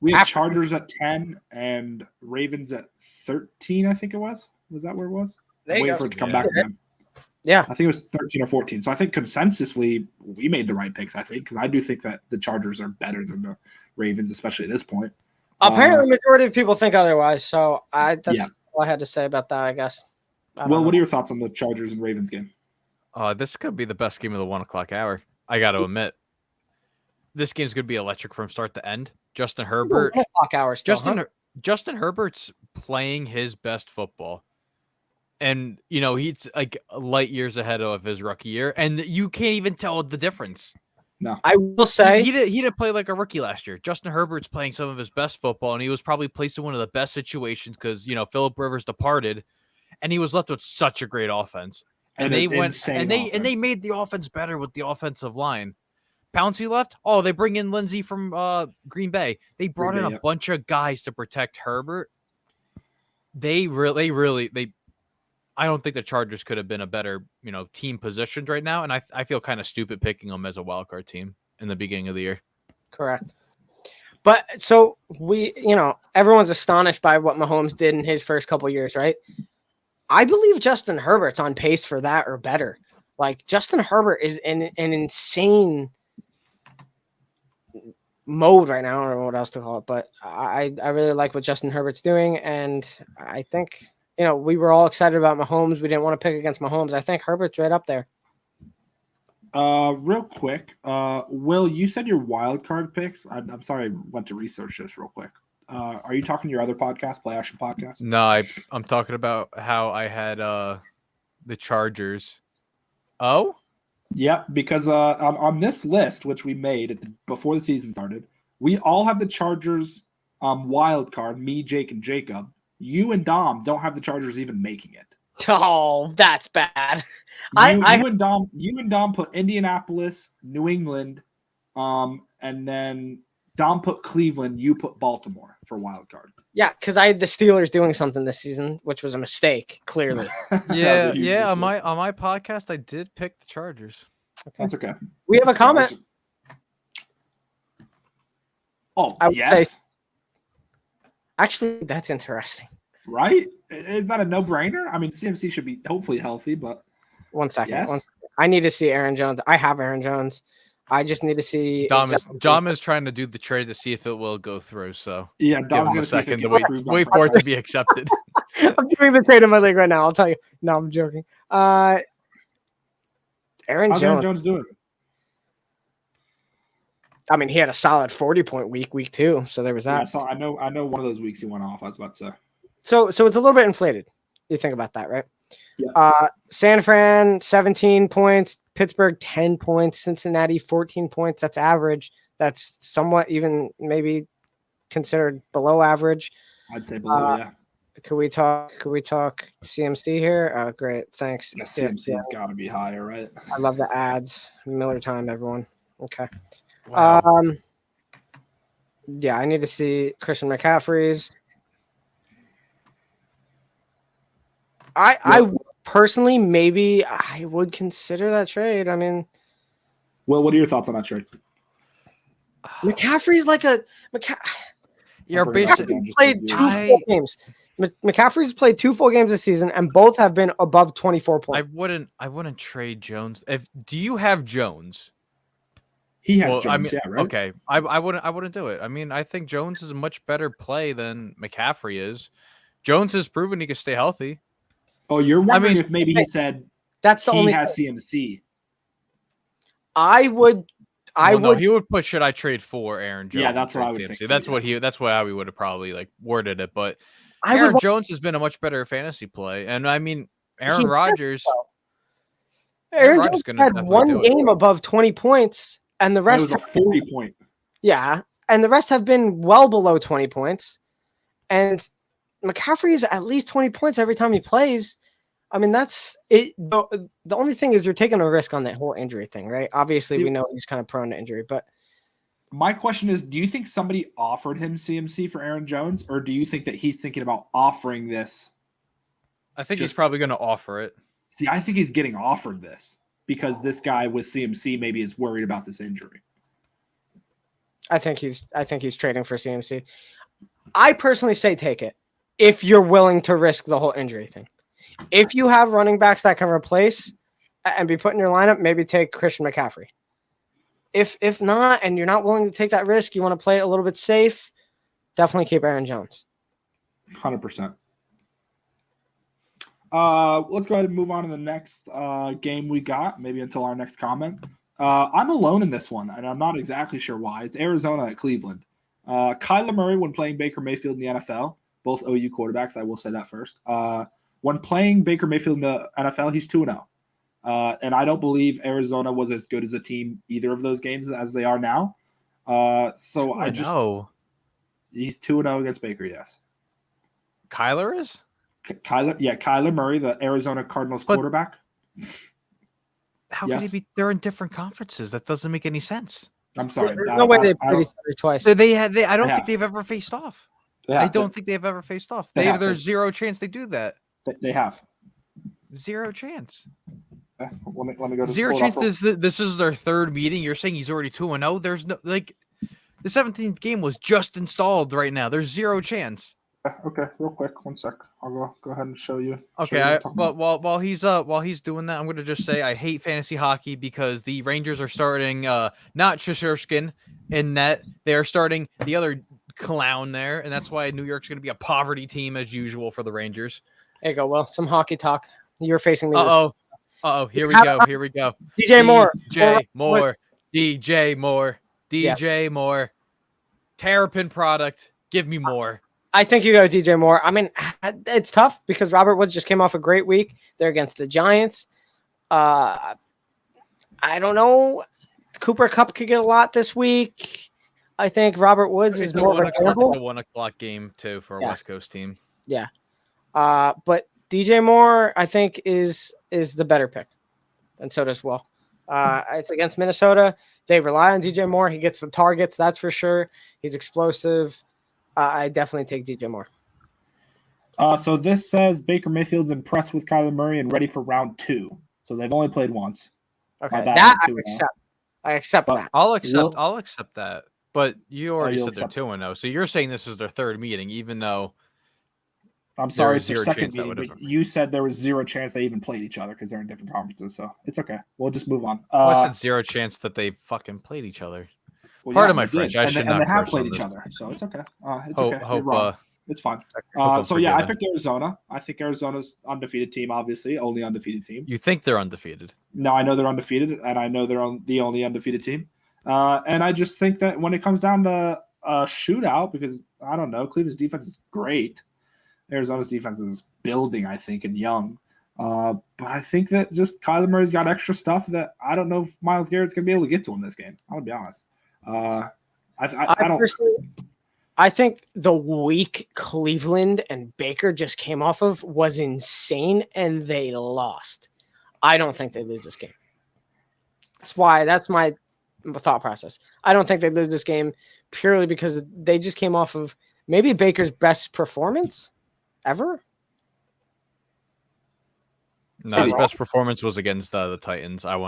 We had After- Chargers at 10 and Ravens at 13, I think it was. Was that where it was? There you Wait go. for it to come Yeah. back again. Yeah. I think it was 13 or 14. So I think consensusly we made the right picks, I think, because I do think that the Chargers are better than the Ravens, especially at this point. Apparently, majority of people think otherwise. So that's Yeah. all I had to say about that, I guess. I don't Well, know. what are your thoughts on the Chargers and Ravens game? This could be the best game of the 1 o'clock hour. I got to admit, this game's going to be electric from start to end. Justin Herbert, 1 o'clock hour still, Justin Herbert's playing his best football. And, you know, he's like light years ahead of his rookie year. And you can't even tell the difference. I will say He didn't play like a rookie last year. Justin Herbert's playing some of his best football, and he was probably placed in one of the best situations because, you know, Phillip Rivers departed, and he was left with such a great offense. And they went and they made the offense better with the offensive line. Pouncey left. Oh, they bring in Lindsey from Green Bay. They brought in a bunch of guys to protect Herbert. They I don't think the Chargers could have been a better, you know, team positioned right now. And I feel kind of stupid picking them as a wild card team in the beginning of the year. correct. But so everyone's astonished by what Mahomes did in his first couple years, right? I believe Justin Herbert's on pace for that or better. Like Justin Herbert is in an insane mode right now. I don't know what else to call it, but I really like what Justin Herbert's doing, and I think we were all excited about Mahomes. We didn't want to pick against Mahomes. I think Herbert's right up there. Real quick, Will, you said your wild card picks. I'm sorry, I went to research this real quick. Are you talking to your other podcast, Play Action Podcast? No, I'm talking about how I had the Chargers. Oh, Yep, because on this list, which we made before the season started, we all have the Chargers wild card. Me, Jake, and Jacob. You and Dom don't have the Chargers even making it. Oh, that's bad. You and Dom put Indianapolis, New England, and then Dom put Cleveland. You put Baltimore for wild card. Yeah, because I had the Steelers doing something this season, which was a mistake, clearly. yeah. On my podcast, I did pick the Chargers. Okay. That's okay. We have a comment. Oh, I would yes. say- Actually, that's interesting. Right? Is that a no-brainer? I mean, CMC should be hopefully healthy, but 1 second. yes. I need to see Aaron Jones. I have Aaron Jones. I just need to see. Dom is trying to do the trade to see if it will go through. So Yeah, give Dom's him going a to see if it second to gets wait approved on for it to Friday. be accepted. I'm doing the trade in my league right now. I'll tell you. No, I'm joking. Aaron How's Aaron Jones. Jones doing? I mean, he had a solid 40-point week 2. So there was Yeah, that. so I know one of those weeks he went off. I was about to say. So it's a little bit inflated. You think about that, right? Yeah. San Fran 17 points, Pittsburgh 10 points, Cincinnati 14 points. That's average. That's somewhat even maybe considered below average. I'd say below, yeah. Could we talk CMC here? Great, thanks. Yeah, CMC's got to be higher, right? I love the ads. Miller time, everyone. Okay. Wow. Yeah, I need to see Christian McCaffrey's. I personally maybe I would consider that trade. I mean, Well, what are your thoughts on that trade? McCaffrey's like a You're I'll bring it up basically again just played to two review. full games. McCaffrey's played 2 full games this season, and both have been above 24 I points. wouldn't trade Jones. Do you have Jones? He has Well, Jones, I mean, yeah, right? okay. I wouldn't do it. I mean, I think Jones is a much better play than McCaffrey is. Jones has proven he can stay healthy. Oh, you're wondering mean, if maybe he said That's the he only. has CMC. I would. No, he would put. Should I trade for Aaron Jones? Yeah, that's what I would trade think CMC? too, That's what we would have probably like worded it. But I Aaron would. Jones has been a much better fantasy play, and I mean Aaron He- Rodgers. Aaron Rodgers Jones gonna had definitely one do it. game above 20 points, and the It rest. was a 40-point. Yeah, and the rest have been well below 20 points. And McCaffrey is at least 20 points every time he plays. I mean, that's it. The only thing is you're taking a risk on that whole injury thing, right? Obviously, we know he's kind of prone to injury, but My question is, do you think somebody offered him CMC for Aaron Jones, or do you think that he's thinking about offering this I think he's Just- probably going to offer it. See, I think he's getting offered this because this guy with CMC maybe is worried about this injury. I think he's trading for CMC. I personally say take it if you're willing to risk the whole injury thing. If you have running backs that can replace and be put in your lineup, maybe take Christian McCaffrey. If not, and you're not willing to take that risk, you want to play it a little bit safe, definitely keep Aaron Jones. 100%. Let's go ahead and move on to the next game we got, maybe until our next comment. I'm alone in this one, and I'm not exactly sure why. It's Arizona at Cleveland. Kyler Murray, when playing Baker Mayfield in the NFL, both OU quarterbacks, I will say that first. When playing Baker Mayfield in the NFL, he's 2-0. And I don't believe Arizona was as good as a team either of those games as they are now. So I just know. He's 2-0 against Baker, yes. Kyler is? Kyler Murray, the Arizona Cardinals quarterback. How Yes. can he be? They're in different conferences. That doesn't make any sense. I'm sorry. There's no way they played each other twice. I don't They think have. they've ever faced off. Yeah, I don't think they've ever faced off. They have. There's zero chance they do that. They have. Zero chance. Let me go to Zero pull it up chance. This is their third meeting. You're saying he's already 2-0. There's no the 17th game was just installed right now. There's zero chance. Okay, real quick, 1 sec. I'll go ahead and show you. Okay, but while he's doing that, I'm gonna just say I hate fantasy hockey because the Rangers are starting not Shesterkin in net. They are starting the other clown there, and that's why New York's gonna be a poverty team as usual for the Rangers. There you go. Well, some hockey talk. You're facing me. Here we go. Here we go. DJ Moore. DJ Moore. DJ Moore. DJ Moore. Terrapin product. Give me more. I think you go DJ Moore. I mean, it's tough because Robert Woods just came off a great week. They're against the Giants. I don't know. Cooper Kupp could get a lot this week. I think Robert Woods is more of a gamble. The 1 o'clock game too for a West Coast team. Yeah. But DJ Moore, I think, is the better pick. And so does Will. It's against Minnesota. They rely on DJ Moore. He gets the targets, that's for sure. He's explosive. I definitely take DJ Moore. So this says Baker Mayfield's impressed with Kyler Murray and ready for round 2. So they've only played once. Okay, bad, that I 2-0. accept. I accept But- that. I'll accept that. But you already you'll said they're accept 2-0. So you're saying this is their third meeting, even though I'm sorry, There it's their was zero second chance that meeting, would but have- you said there was zero chance they even played each other because they're in different conferences. So it's okay. We'll just move on. I said zero chance that they fucking played each other. Pardon my they did. French. I And should they, and not they have curse played on each this. other, so it's okay. It's Hope, okay. You're hope, wrong. It's fine. I'm So yeah, I forgiven. picked Arizona. I think Arizona's undefeated team, obviously, only undefeated team. You think they're undefeated? No, I know they're undefeated, and I know they're the only undefeated team. And I just think that when it comes down to a shootout, because I don't know, Cleveland's defense is great. Arizona's defense is building, I think, and young. But I think that just Kyler Murray's got extra stuff that I don't know if Myles Garrett's going to be able to get to him this game. I'm going to be honest. I don't. I think the week Cleveland and Baker just came off of was insane, and they lost. I don't think they lose this game. That's my thought process. I don't think they lose this game purely because they just came off of maybe Baker's best performance ever. No, his best performance was against the Titans. It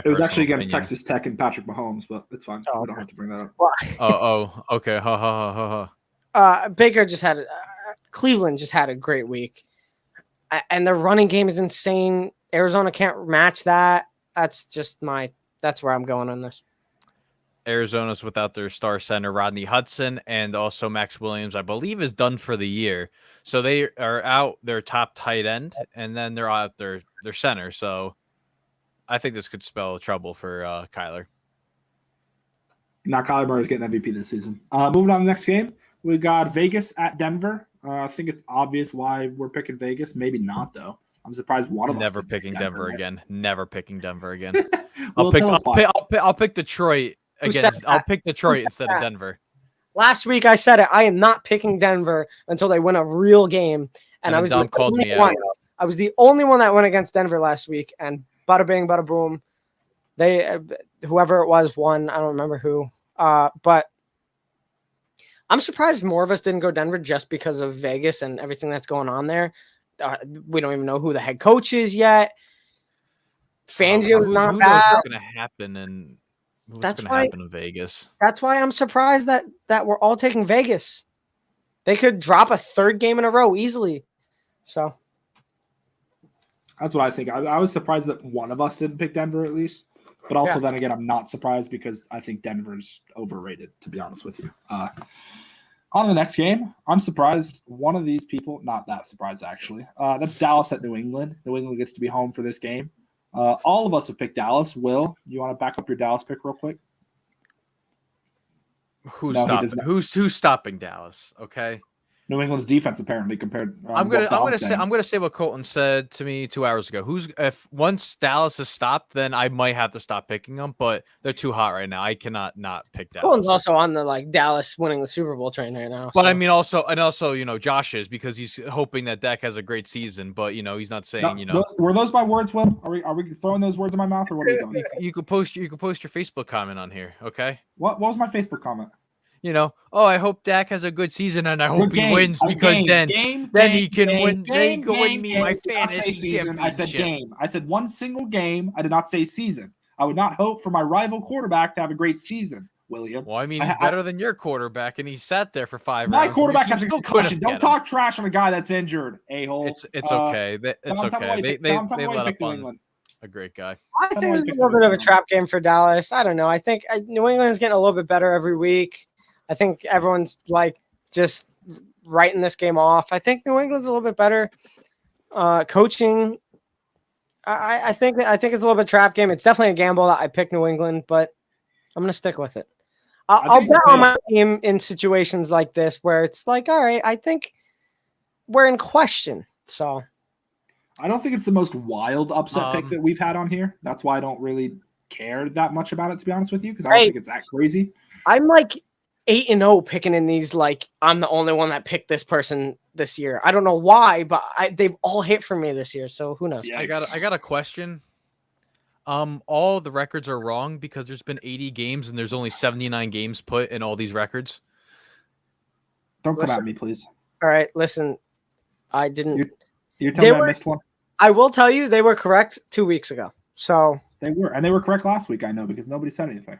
was actually against Texas Tech and Patrick Mahomes, but it's fine. Oh, We don't have to bring that up. Okay. Ha ha ha ha. Baker just had Cleveland just had a great week, and their running game is insane. Arizona can't match that. That's where I'm going on this. Arizona's without their star center Rodney Hudson, and also Max Williams, I believe, is done for the year. So they are out their top tight end, and then they're out their center. So I think this could spell trouble for Kyler. Now Kyler Murray's getting MVP this season. Moving on to the next game, we got Vegas at Denver. I think it's obvious why we're picking Vegas. Maybe not, though. I'm surprised one of us Never didn't pick picking Denver yet. again. Never picking Denver again. Well, tell us why. I'll pick Detroit Who said against. I'll that? pick Detroit said instead of that? Denver. Last week I said it. I am not picking Denver until they win a real game, and I was Dom the called only me one. out. I was the only one that went against Denver last week, and bada bing, bada boom. They, whoever it was, won. I don't remember who. But I'm surprised more of us didn't go Denver just because of Vegas and everything that's going on there. We don't even know who the head coach is yet. Fangio's Who not knows bad. what's going to happen and what's That's going to why- happen in Vegas? That's why I'm surprised that we're all taking Vegas. They could drop a third game in a row easily. So That's what I think. I was surprised that one of us didn't pick Denver at least. But also, then again, I'm not surprised because I think Denver's overrated, to be honest with you. On to the next game, I'm surprised one of these people, not that surprised actually, that's Dallas at New England. New England gets to be home for this game. All of us have picked Dallas. Will, you want to back up your Dallas pick real quick? Who's No, he stopping? does not. Who's stopping Dallas? Okay. New England's defense apparently compared. I'm gonna say what Colton said to me 2 hours ago. If once Dallas is stopped, then I might have to stop picking them. But they're too hot right now. I cannot not pick Dallas. Colin's also on the Dallas winning the Super Bowl train right now. But so. I mean, also, Josh is because he's hoping that Dak has a great season. But he's not saying, Were those my words, Will? Are we throwing those words in my mouth, or what are we doing? You could post your Facebook comment on here, okay? What was my Facebook comment? I hope Dak has a good season and I hope he wins because then he can win. Then he can win me my fantasy season. I said championship. game. I said one single game. I did not say season. I would not hope for my rival quarterback to have a great season, William. Well, I mean, he's better than your quarterback, and he sat there for 5 My rounds. quarterback You has a still concussion. couldn't Don't get him. talk trash on a guy that's injured, a-hole. It's okay. It's okay. They let up on a great guy. I think it's a little bit of a trap game for Dallas. I don't know. I think New England's getting a little bit better every week. I think everyone's just writing this game off. I think New England's a little bit better. Coaching, I think it's a little bit trap game. It's definitely a gamble that I pick New England, but I'm gonna stick with it. I'll bet on my team in situations like this where it's all right, I think we're in question. So I don't think it's the most wild upset pick that we've had on here. That's why I don't really care that much about it, to be honest with you, because I don't think it's that crazy. I'm 8-0 picking in these. I'm the only one that picked this person this year. I don't know why, but they've all hit for me this year. So who knows? Yeah, I got a question. All the records are wrong because there's been 80 games and there's only 79 games put in all these records. Don't come at me, please. All right, listen. I didn't. You're telling me I missed one? I will tell you they were correct 2 weeks ago. So they were correct last week. I know because nobody said anything.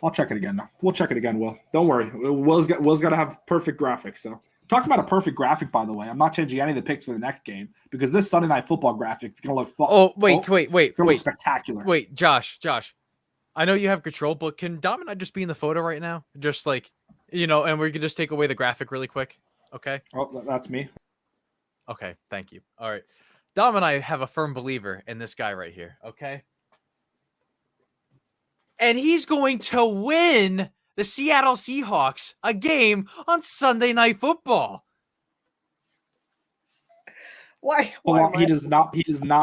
I'll check it again. We'll check it again, Will. Don't worry. Will's got to have perfect graphics. So talking about a perfect graphic, by the way, I'm not changing any of the picks for the next game because this Sunday Night Football graphic is going to look Wait. Look spectacular. Wait, Josh. I know you have control, but can Dom and I just be in the photo right now? Just and we can just take away the graphic really quick. Okay. Oh, that's me. Okay. Thank you. All right. Dom and I have a firm believer in this guy right here. Okay. And he's going to win the Seattle Seahawks a game on Sunday Night Football. Why he does not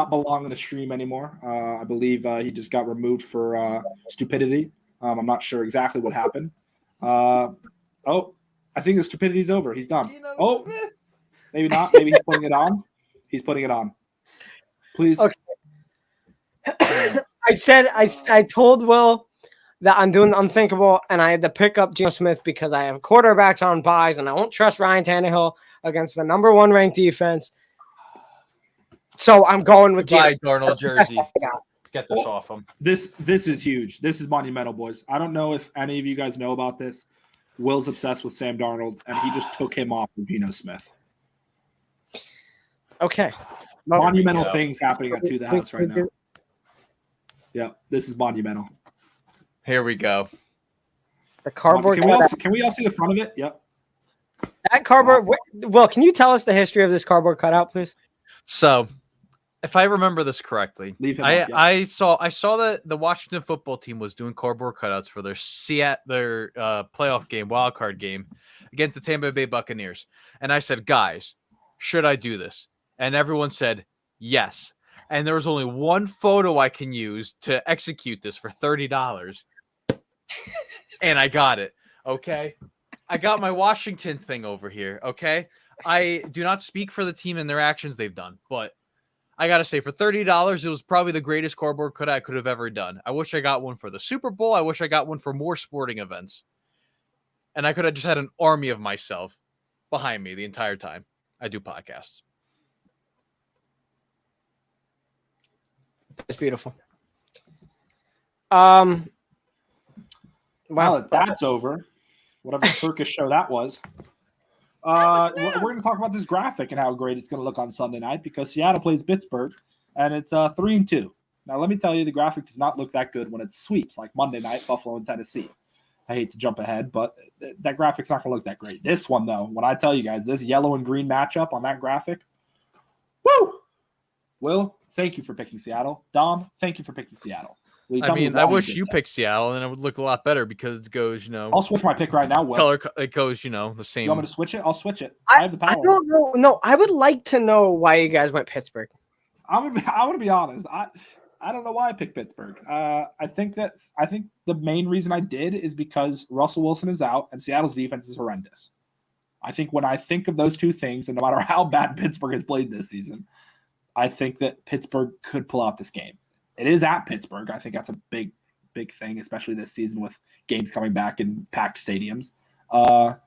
belong in the stream anymore. I believe he just got removed for stupidity. I'm not sure exactly what happened. I think the stupidity's over. He's done. Maybe not. Maybe he's putting it on. He's putting it on. Please. Okay. I told Will that I'm doing the unthinkable, and I had to pick up Geno Smith because I have quarterbacks on buys, and I won't trust Ryan Tannehill against the #1 ranked defense. So I'm going with Geno. Darnold jersey. Get this off him. This is huge. This is monumental, boys. I don't know if any of you guys know about this. Will's obsessed with Sam Darnold, and he just took him off with Geno Smith. Okay. Monumental things happening at To The House right now. Yeah, this is monumental. Here we go. The cardboard. Can we all see the front of it? Yep. That cardboard. Will, can you tell us the history of this cardboard cutout, please? So, if I remember this correctly, I saw that the Washington football team was doing cardboard cutouts for their playoff game, wild card game against the Tampa Bay Buccaneers, and I said, guys, should I do this? And everyone said yes. And there was only one photo I can use to execute this for $30. And I got it. Okay. I got my Washington thing over here. Okay. I do not speak for the team and their actions they've done, but I got to say for $30, it was probably the greatest cardboard cut I could have ever done. I wish I got one for the Super Bowl. I wish I got one for more sporting events. And I could have just had an army of myself behind me the entire time. I do podcasts. It's beautiful. Now Wow. that that's over, whatever circus show that was, we're going to talk about this graphic and how great it's going to look on Sunday night because Seattle plays Pittsburgh, and it's 3-2. Now, let me tell you, the graphic does not look that good when it sweeps like Monday night, Buffalo and Tennessee. I hate to jump ahead, but that graphic's not going to look that great. This one, though, when I tell you guys, this yellow and green matchup on that graphic, woo! Will, thank you for picking Seattle. Dom, thank you for picking Seattle. Will you I tell me mean, I why wish did you that? picked Seattle, and it would look a lot better because it goes, I'll switch my pick right now, Will. color. It goes, the You want me same. to switch it? I'll switch it. I have the power. I don't know. No, I would like to know why you guys went Pittsburgh. I want to be honest. I don't know why I picked Pittsburgh. I think the main reason I did is because Russell Wilson is out and Seattle's defense is horrendous. I think when I think of those two things, and no matter how bad Pittsburgh has played this season, I think that Pittsburgh could pull out this game. It is at Pittsburgh. I think that's a big thing, especially this season with games coming back in packed stadiums. But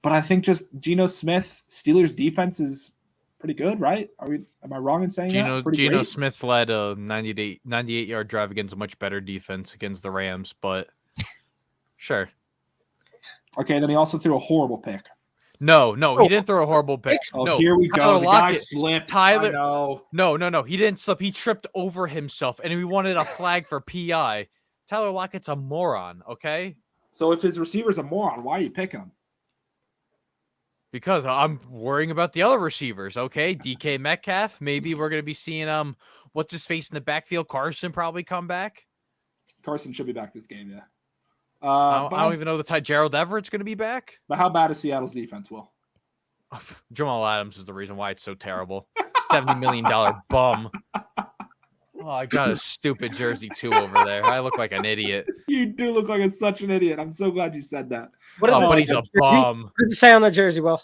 I think just Geno Smith, Steelers defense is pretty good, right? Am I wrong in saying that? Pretty Geno great? Smith led a 98-yard drive against a much better defense against the Rams, but sure. Okay, then he also threw a horrible pick. No, he didn't throw a horrible pick. Oh, No, here we Tyler go. The guy Lockett- slipped. Tyler- I know. No, he didn't slip. He tripped over himself, and we wanted a flag for PI. Tyler Lockett's a moron, okay? So if his receiver's a moron, why are you picking him? Because I'm worrying about the other receivers, okay? DK Metcalf, maybe we're going to be seeing what's his face in the backfield? Carson probably come back. Carson should be back this game, yeah. I don't even know Gerald Everett's going to be back. But how bad is Seattle's defense, Will? Jamal Adams is the reason why it's so terrible. $70 million bum. Oh, I got a stupid jersey too over there. I look like an idiot. You do look like such an idiot. I'm so glad you said that. What Oh, does but it he's a say- bum. What does it say on the jersey, Will?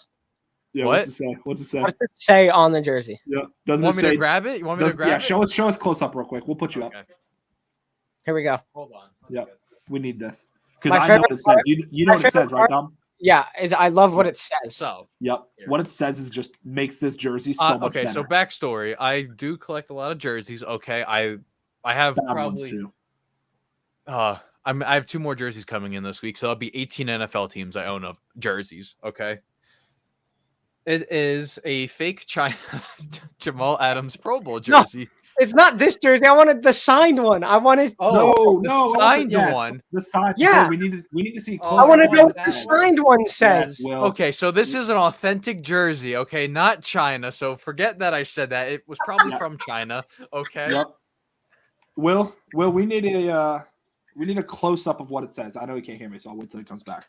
Yeah, What? what's it say? What's it say? What does it say on the jersey? Yeah, You doesn't want it me say? to grab it? You want me to grab Yeah, it? show us close up real quick. We'll put you up. Okay. Here we go. Hold on. Yeah. We need this because My I know favorite what it says. You know my what it says, favorite right, part- Dom? Yeah, I love what it says. So, Yep. Here. What it says is just makes this jersey so much okay, better. so backstory. I do collect a lot of jerseys. Okay, I have Bad ones probably too. I have 2 more jerseys coming in this week, so that'll be 18 NFL teams I own of jerseys. Okay. It is a fake China Jamal Adams Pro Bowl No. jersey. It's not this jersey. I wanted the signed one. I wanted. Oh, No, the no, signed yes, one. The signed. Yeah. We need to see. Oh, I want to want know what that the one. signed one says. Yes, Will. Okay, so this is an authentic jersey, okay, not China. So forget that I said that. It was probably Yeah. from China. Okay. Yep. Will, we need a close up of what it says. I know he can't hear me, so I'll wait till he comes back.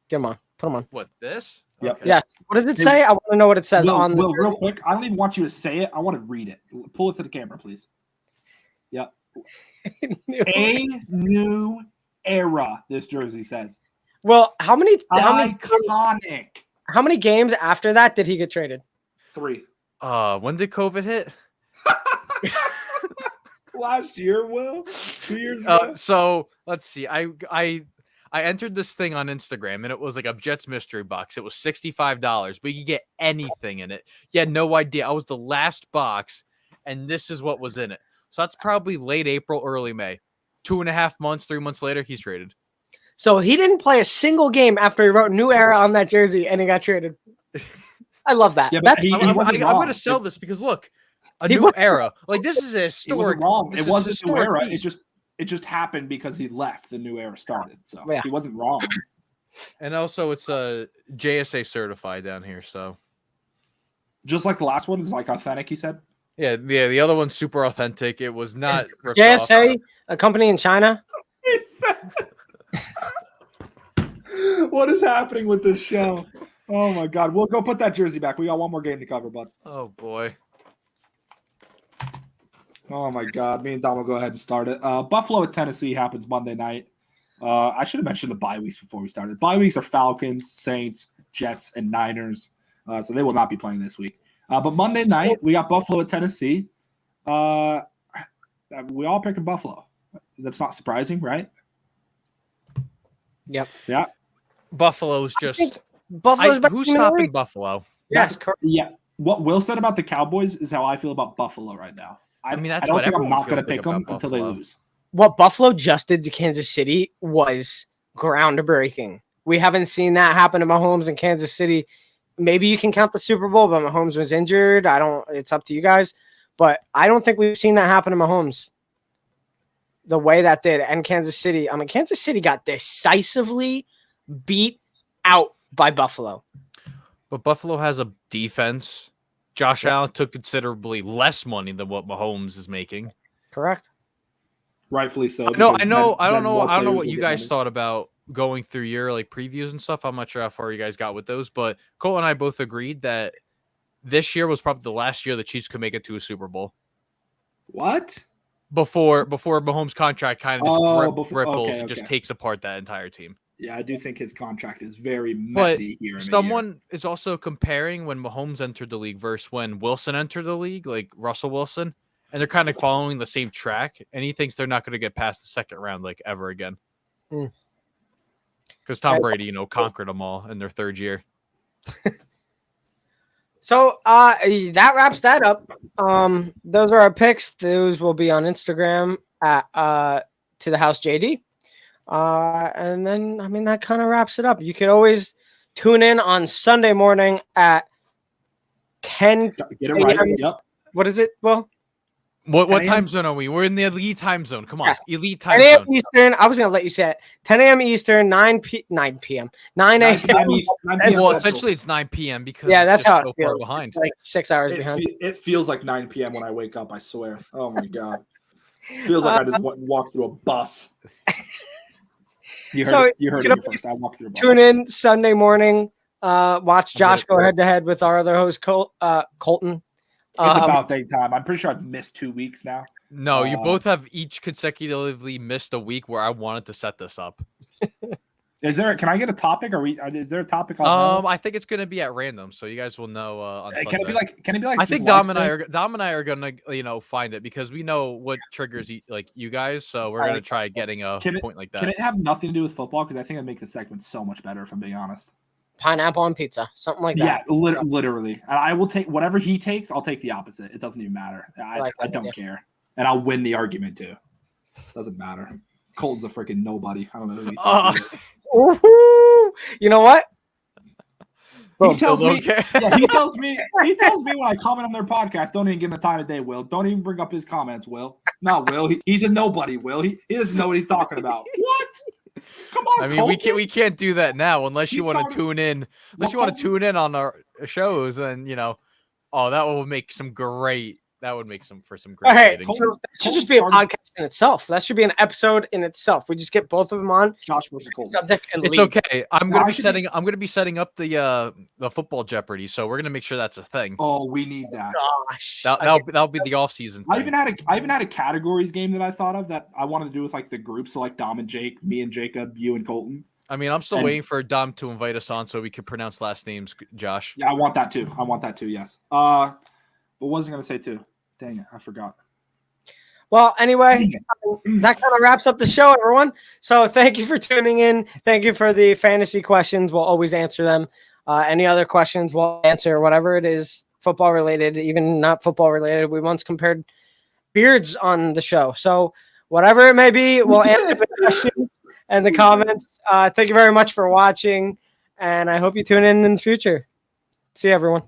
Get him on. Put him on. What, this? Yep. Okay. Yes. What does it say? I want to know what it says Will, on the. Will, real quick, I don't even want you to say it. I want to read it. Pull it to the camera, please. Yep. A new era. This jersey says. Well, how many games after that did he get traded? 3. When did COVID hit? Last year, Will. 2 years ago. So let's see. I entered this thing on Instagram and it was like a Jets mystery box. It was $65, but you could get anything in it. You had no idea. I was the last box, and this is what was in it. So that's probably late April, early May. 2.5 months, 3 months later, he's traded. So he didn't play a single game after he wrote "New Era" on that jersey, and he got traded. I love that. Yeah, but That's he I'm wasn't going wrong. to sell this because look, a He new wasn't era. Like this is a It historic. wasn't wrong. this It is a wasn't new historic era. piece. It just happened because he left. The new era started. So Yeah. he wasn't wrong. And also, it's a JSA certified down here. So Just like the last one is like authentic. He said. yeah, the other one's super authentic. It was not ripped off. JSA, a company in China. He said. What is happening with this show? Oh my God! We'll go put that jersey back. We got one more game to cover, bud. Oh boy. Oh my God! Me and Dom will go ahead and start it. Buffalo at Tennessee happens Monday night. I should have mentioned the bye weeks before we started. Bye weeks are Falcons, Saints, Jets, and Niners. So they will not be playing this week. But Monday night we got Buffalo at Tennessee. We all picking Buffalo. That's not surprising, right? Yep. Yeah. Buffalo's just Buffalo's best Who's team in the stopping league. Buffalo? Yes, correct. Yeah. What Will said about the Cowboys is how I feel about Buffalo right now. I mean, that's I don't what think I'm everyone not going to feels like pick them about until they Buffalo. lose. What Buffalo just did to Kansas City was groundbreaking. We haven't seen that happen to Mahomes in Kansas City. Maybe you can count the Super Bowl, but Mahomes was injured. It's up to you guys. But I don't think we've seen that happen to Mahomes the way that did. And Kansas City, Kansas City got decisively beat out by Buffalo. But Buffalo has a defense. Josh Allen took considerably less money than what Mahomes is making. Correct. Rightfully so. I don't because know then more players what will you get guys money. thought about going through your like previews and stuff. I'm not sure how far you guys got with those, but Cole and I both agreed that this year was probably the last year the Chiefs could make it to a Super Bowl. What? Before Mahomes' contract kind of just ripples okay, and just okay. takes apart that entire team. Yeah, I do think his contract is very But messy here. someone is also comparing when Mahomes entered the league versus when Wilson entered the league, like Russell Wilson, and they're kind of following the same track. And he thinks they're not going to get past the second round like ever again. Because Tom Brady, conquered them all in their third year. So that wraps that up. Those are our picks. Those will be on Instagram at To The House JD. And then that kind of wraps it up. You could always tune in on Sunday morning at 10. Get it right. a.m. Yep. What is it? Well, What 10 a.m.? time zone are we? We're in the elite time zone. Come on, Yes. elite 10 time a.m. zone. Eastern. I was gonna let you say it. 10 a.m. Eastern, 9 p.m. 9 p.m. 9 9 p.m. a.m. East- 9 And- p.m. Well, Central. essentially it's 9 p.m. because Yeah, it's that's just how so it far feels. behind. It's like 6 hours It, behind. it feels like 9 p.m. when I wake up, I swear. Oh my God. Feels like I just walked through a bus. You heard it you here can first. I walked through a bus. Tune in Sunday morning. Watch Josh go good. head to head with our other host, Colton. It's about dang time. I'm pretty sure I've missed 2 weeks now. No, you both have each consecutively missed a week where I wanted to set this up. Can I get a topic? Is there a topic on I think it's gonna be at random, so you guys will know on Sunday. Can it be like I just think live Dom streams? and I are gonna find it because we know what triggers you guys, so we're gonna try getting a point like that. Can it have nothing to do with football? Because I think it makes the segment so much better, if I'm being honest. Pineapple on pizza, something like Yeah, that. literally. I will take whatever he takes. I'll take the opposite. It doesn't even matter. I don't care, and I'll win the argument too. Doesn't matter. Colton's a freaking nobody. I don't know who he thinks he is. Ooh, you know what? He tells me. Okay. Yeah, he tells me when I comment on their podcast, don't even give him the time of day, Will. Don't even bring up his comments, Will. Not Will. He's a nobody, Will. He doesn't know what he's talking about. What? Come on, I mean, Colton. we can't do that now unless you He's want to talking- tune in. Unless Well, you want to tune in on our shows, and that will make some great. That would make for some great. All right, ratings. so that should just be a podcast in itself. That should be an episode in itself. We just get both of them on Josh versus Colton. subject and It's lead. okay. I'm No, gonna be setting up the football Jeopardy, so we're gonna make sure that's a thing. Oh, we need that. Gosh, That'll be the off season. I even had a categories game that I thought of that I wanted to do with like the group. So like Dom and Jake, me and Jacob, you and Colton. I mean, I'm still And- waiting for Dom to invite us on so we can pronounce last names, Josh. Yeah, I want that too. Yes. What was I gonna say too? Dang it, I forgot. Well, anyway, that kind of wraps up the show, everyone. So thank you for tuning in. Thank you for the fantasy questions. We'll always answer them. Any other questions, we'll answer whatever it is, football related, even not football related. We once compared beards on the show. So whatever it may be, we'll answer the questions and the comments. Thank you very much for watching, and I hope you tune in the future. See you, everyone.